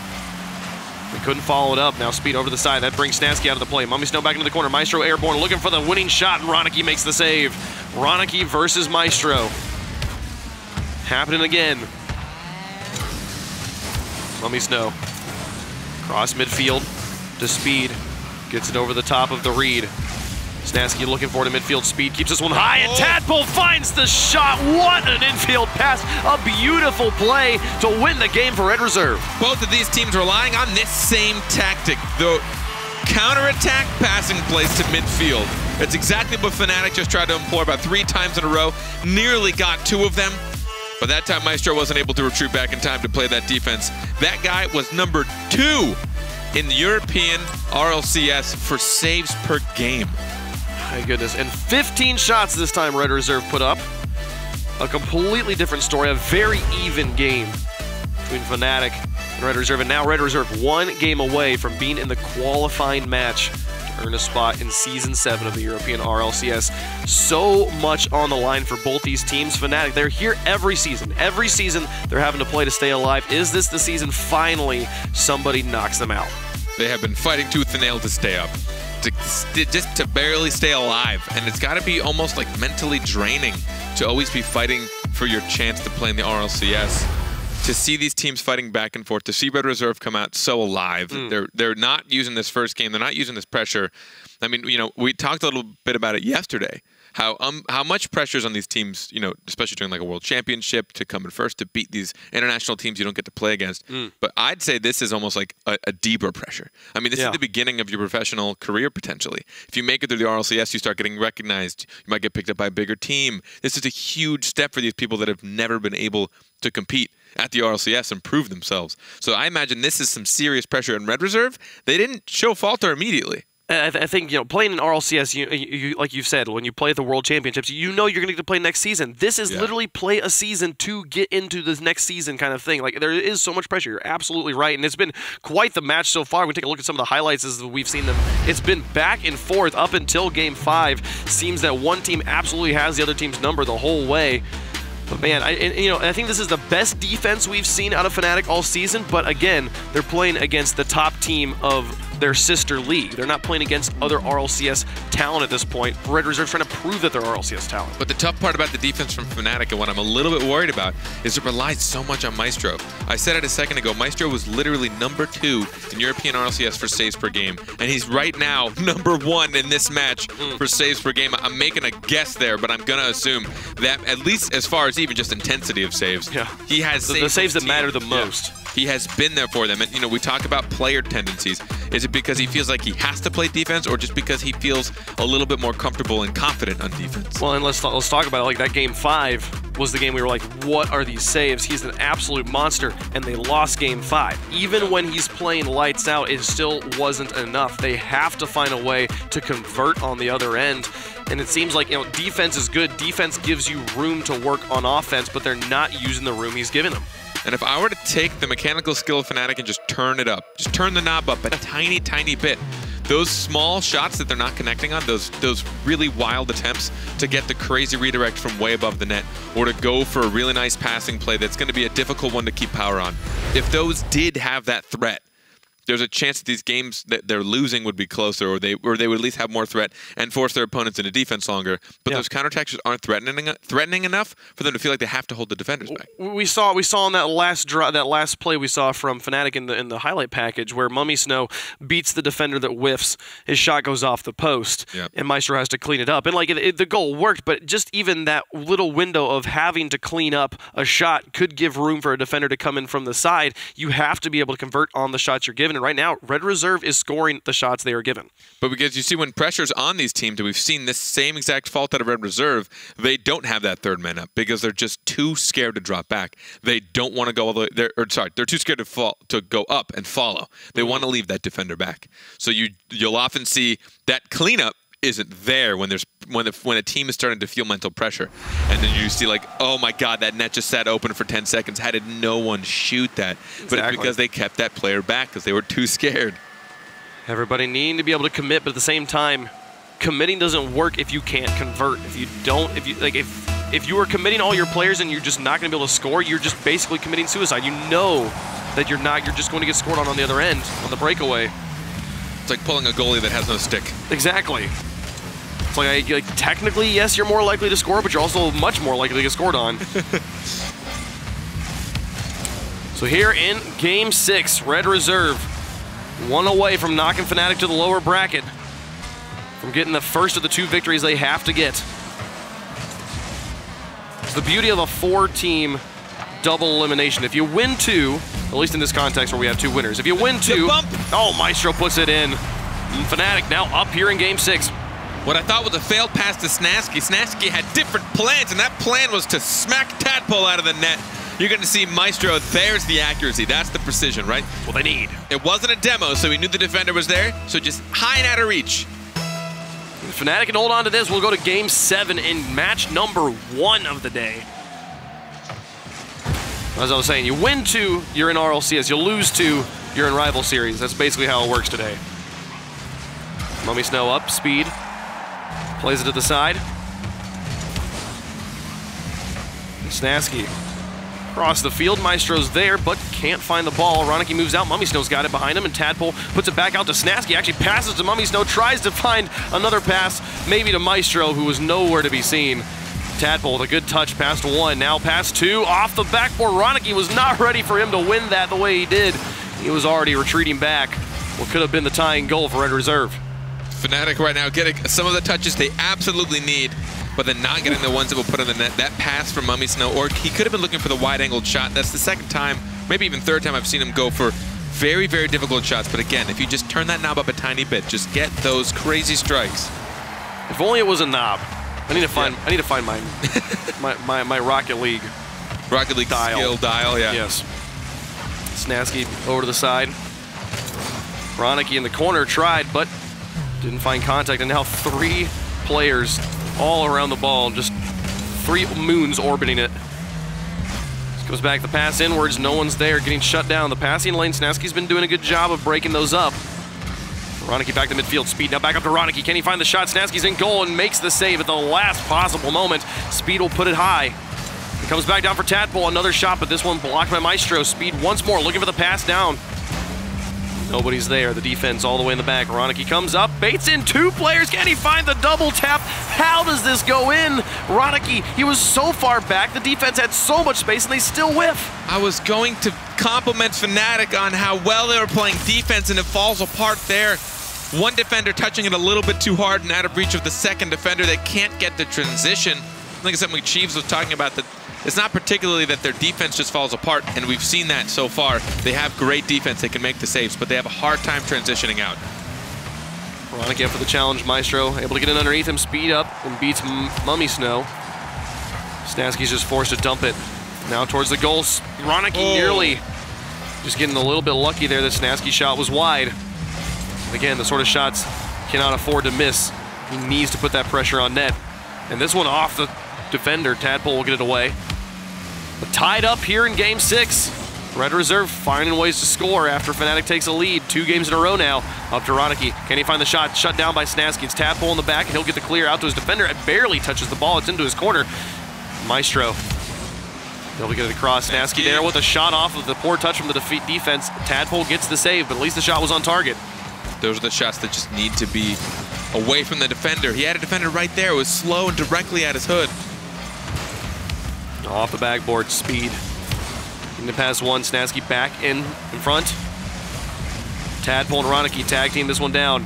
They couldn't follow it up. Now Speed over the side. That brings Snasky out of the play. Mummy Snow back into the corner. Maestro airborne, looking for the winning shot, and Ronicky makes the save. Ronicky versus Maestro. Happening again. Mummy Snow. Cross midfield to Speed. Gets it over the top of the read. Snasky looking for it in midfield. Speed keeps this one high, and Tadpole finds the shot. What an infield pass. A beautiful play to win the game for Red Reserve. Both of these teams relying on this same tactic, the counter-attack passing plays to midfield. That's exactly what FNATIC just tried to employ about 3 times in a row. Nearly got 2 of them. But that time, Maestro wasn't able to retreat back in time to play that defense. That guy was number 2 in the European RLCS for saves per game. My goodness, and 15 shots this time Red Reserve put up. A completely different story, a very even game between FNATIC and Red Reserve. And now Red Reserve 1 game away from being in the qualifying match to earn a spot in Season 7 of the European RLCS. So much on the line for both these teams. FNATIC, they're here every season. Every season, they're having to play to stay alive. Is this the season finally somebody knocks them out? They have been fighting tooth and nail to stay up. Just to barely stay alive, and it's got to be almost like mentally draining to always be fighting for your chance to play in the RLCS. To see these teams fighting back and forth, to see Red Reserve come out so alive. They're not using this first game. They're not using this pressure. I mean, you know, we talked a little bit about it yesterday. How much pressure is on these teams, you know, especially during like a world championship, to come in first, to beat these international teams you don't get to play against. But I'd say this is almost like a deeper pressure. I mean, this is the beginning of your professional career potentially. If you make it through the RLCS, you start getting recognized. You might get picked up by a bigger team. This is a huge step for these people that have never been able to compete at the RLCS and prove themselves. So I imagine this is some serious pressure in Red Reserve. They didn't show falter immediately. I think, you know, playing in RLCS, you like you've said, when you play at the World Championships, you know you're going to get to play next season. This is literally play a season to get into this next season kind of thing. Like, there is so much pressure. You're absolutely right. And it's been quite the match so far. We take a look at some of the highlights as we've seen them. It's been back and forth up until Game 5. Seems that one team absolutely has the other team's number the whole way. But man, I think this is the best defense we've seen out of FNATIC all season, but again, they're playing against the top team of their sister league. They're not playing against other RLCS talent at this point. Red Reserve's trying to prove that they're RLCS talent. But the tough part about the defense from FNATIC and what I'm a little bit worried about is it relies so much on Maestro. I said it a second ago, Maestro was literally #2 in European RLCS for saves per game, and he's right now #1 in this match for saves per game. I'm making a guess there, but I'm going to assume that at least as far as even just intensity of saves, he has the saves that matter the most. He has been there for them. And, we talk about player tendencies. Is it because he feels like he has to play defense, or just because he feels a little bit more comfortable and confident on defense? Well, and let's talk about it. Like, that game 5 was the game we were like, what are these saves? He's an absolute monster, and they lost game 5. Even when he's playing lights out, it still wasn't enough. They have to find a way to convert on the other end. And it seems like, defense is good. Defense gives you room to work on offense, but they're not using the room he's giving them. And if I were to take the mechanical skill of FNATIC and just turn it up, just turn the knob up a tiny, tiny bit, those small shots that they're not connecting on, those really wild attempts to get the crazy redirect from way above the net, or to go for a really nice passing play that's going to be a difficult one to keep power on, if those did have that threat, there's a chance that these games that they're losing would be closer, or they would at least have more threat and force their opponents into defense longer. But those counterattacks aren't threatening enough for them to feel like they have to hold the defenders back. We saw in that last play we saw from FNATIC in the highlight package, where Mummy Snow beats the defender that whiffs. His shot goes off the post, and Maestro has to clean it up. And like the goal worked, but just even that little window of having to clean up a shot could give room for a defender to come in from the side. You have to be able to convert on the shots you're given. And right now, Red Reserve is scoring the shots they are given. But because you see, when pressure's on these teams, and we've seen this same exact fault out of Red Reserve, they don't have that third man up because they're just too scared to drop back. They don't want to go all the way. They're too scared to go up and follow. They want to leave that defender back. So you'll often see that cleanup isn't there when a team is starting to feel mental pressure, and then you see like, oh my God, that net just sat open for 10 seconds. How did no one shoot that? Exactly. But it's because they kept that player back because they were too scared. Everybody needing to be able to commit, but at the same time, committing doesn't work if you can't convert. If you are committing all your players and you're just not going to be able to score, you're just basically committing suicide. You know that you're just going to get scored on the other end on the breakaway. It's like pulling a goalie that has no stick. Exactly. It's like technically, yes, you're more likely to score, but you're also much more likely to get scored on. So here in Game 6, Red Reserve, one away from knocking FNATIC to the lower bracket, from getting the first of the 2 victories they have to get. It's the beauty of a 4-team double elimination. If you win 2, at least in this context where we have 2 winners, if you win 2, oh, Maestro puts it in. And FNATIC now up here in Game 6. What I thought was a failed pass to Snasky. Snasky had different plans, and that plan was to smack Tadpole out of the net. You're going to see Maestro, there's the accuracy. That's the precision, right? Well, they need. It wasn't a demo, so he knew the defender was there, so just high and out of reach. If FNATIC can hold on to this, we'll go to Game 7 in match number 1 of the day. As I was saying, you win 2, you're in RLCS. You lose 2, you're in Rival Series. That's basically how it works today. Mummy Snow up, speed. Plays it to the side. Snasky across the field. Maestro's there, but can't find the ball. Ronicky moves out. Mummy Snow's got it behind him, and Tadpole puts it back out to Snasky. Actually passes to Mummy Snow, tries to find another pass, maybe to Maestro, who was nowhere to be seen. Tadpole with a good touch, pass to 1, now pass 2, off the backboard. Ronicky was not ready for him to win that the way he did. He was already retreating back. What could have been the tying goal for Red Reserve. FNATIC right now getting some of the touches they absolutely need, but then not getting the ones that will put in the net. That pass from Mummy Snow, or he could have been looking for the wide-angled shot. That's the second time, maybe even third time I've seen him go for very, very difficult shots. But again, if you just turn that knob up a tiny bit, just get those crazy strikes. If only it was a knob. I need to find my Rocket League dial. Skill dial, yeah. Yes. Snasky over to the side. Ronicky in the corner tried, but didn't find contact, and now 3 players all around the ball, just 3 moons orbiting it. This goes back, the pass inwards, no one's there, getting shut down. The passing lane, Snasky's been doing a good job of breaking those up. Ronicky back to midfield, Speed now back up to Ronicky. Can he find the shot? Snasky's in goal and makes the save at the last possible moment. Speed will put it high. Comes back down for Tadpole, another shot, but this one blocked by Maestro. Speed once more, looking for the pass down. Nobody's there. The defense all the way in the back. Ronicky comes up, baits in 2 players. Can he find the double tap? How does this go in? Ronicky, he was so far back. The defense had so much space, and they still whiff. I was going to compliment FNATIC on how well they were playing defense, and it falls apart there. One defender touching it a little bit too hard and out of reach of the second defender. They can't get the transition. I think it's something Chiefs was talking about, that it's not particularly that their defense just falls apart, and we've seen that so far. They have great defense, they can make the saves, but they have a hard time transitioning out. Ronicky up for the challenge. Maestro able to get in underneath him, speed up, and beats Mummy Snow. Snasky's just forced to dump it. Now towards the goals. Ronicky nearly just getting a little bit lucky there. The Snasky shot was wide. Again, the sort of shots cannot afford to miss. He needs to put that pressure on net. And this one off the defender. Tadpole will get it away. But tied up here in Game 6. Red Reserve finding ways to score after FNATIC takes a lead. 2 games in a row now. Up to Ronicky. Can he find the shot? Shut down by Snasky. It's Tadpole in the back, and he'll get the clear out to his defender. It barely touches the ball. It's into his corner. Maestro. They'll get it across. Snasky there with a shot off of the poor touch from the defense. Tadpole gets the save, but at least the shot was on target. Those are the shots that just need to be away from the defender. He had a defender right there. It was slow and directly at his hood. Off the backboard, Speed. Into pass 1, Snasky back in front. Tadpole and Ronicky tag team this one down.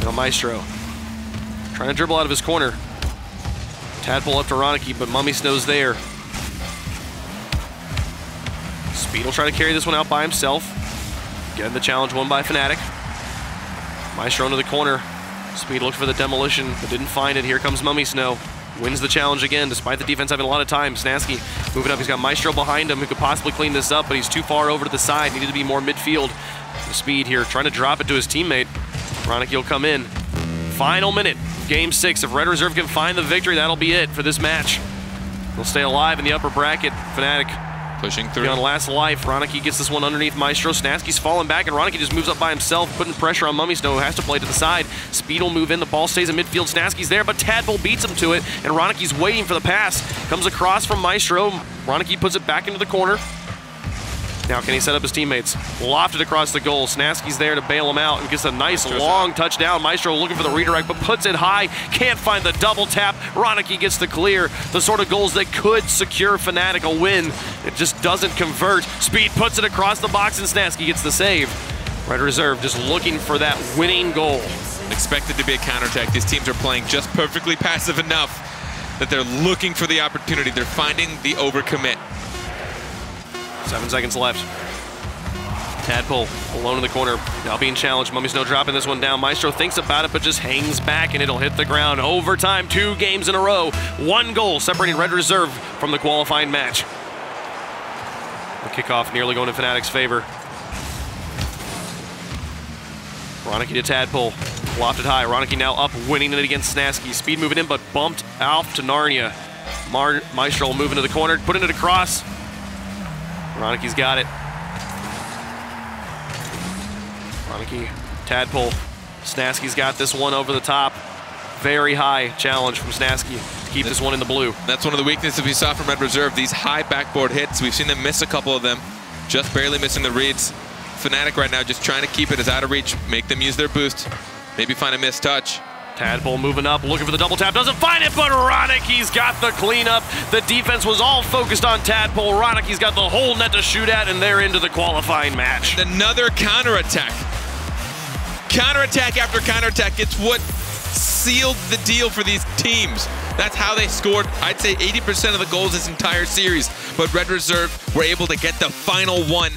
Now Maestro trying to dribble out of his corner. Tadpole up to Ronicky, but Mummy Snow's there. Speed will try to carry this one out by himself. Getting the challenge won by FNATIC. Maestro into the corner. Speed looked for the demolition, but didn't find it. Here comes Mummy Snow. Wins the challenge again, despite the defense having a lot of time. Snasky moving up. He's got Maestro behind him who could possibly clean this up, but he's too far over to the side. Needed to be more midfield. Speed here, trying to drop it to his teammate. Ronicky will come in. Final minute, Game 6. If Red Reserve can find the victory, that'll be it for this match. They'll stay alive in the upper bracket. FNATIC pushing through. On last life. Ronicky gets this one underneath Maestro. Snasky's falling back, and Ronicky just moves up by himself, putting pressure on Mummy Snow, who has to play to the side. Speed will move in. The ball stays in midfield. Snasky's there, but Tadpole beats him to it, and Ronicky's waiting for the pass. Comes across from Maestro. Ronicky puts it back into the corner. Now can he set up his teammates? Lofted across the goal. Snasky's there to bail him out and gets a nice long touchdown. Maestro looking for the redirect, but puts it high. Can't find the double tap. Ronicky gets the clear. The sort of goals that could secure FNATIC a win. It just doesn't convert. Speed puts it across the box, and Snasky gets the save. Red Reserve just looking for that winning goal. Expected to be a counterattack. These teams are playing just perfectly passive enough that they're looking for the opportunity. They're finding the overcommit. 7 seconds left. Tadpole alone in the corner, now being challenged. Mummy Snow dropping this one down. Maestro thinks about it, but just hangs back, and it'll hit the ground. Overtime, 2 games in a row. 1 goal separating Red Reserve from the qualifying match. The kickoff nearly going in FNATIC's favor. Ronicky to Tadpole, lofted high. Ronicky now up, winning it against Snasky. Speed moving in, but bumped out to Narnia. Maestro moving to the corner, putting it across. Ronicky's got it. Ronicky, Tadpole. Snasky's got this one over the top. Very high challenge from Snasky to keep this one in the blue. That's one of the weaknesses we saw from Red Reserve, these high backboard hits. We've seen them miss a couple of them, just barely missing the reads. FNATIC right now just trying to keep it as out of reach, make them use their boost, maybe find a missed touch. Tadpole moving up, looking for the double tap, doesn't find it, but Ronicky's got the cleanup. The defense was all focused on Tadpole. Ronicky's got the whole net to shoot at, and they're into the qualifying match. And another counterattack. Counterattack after counterattack. It's what sealed the deal for these teams. That's how they scored, I'd say, 80% of the goals this entire series. But Red Reserve were able to get the final one.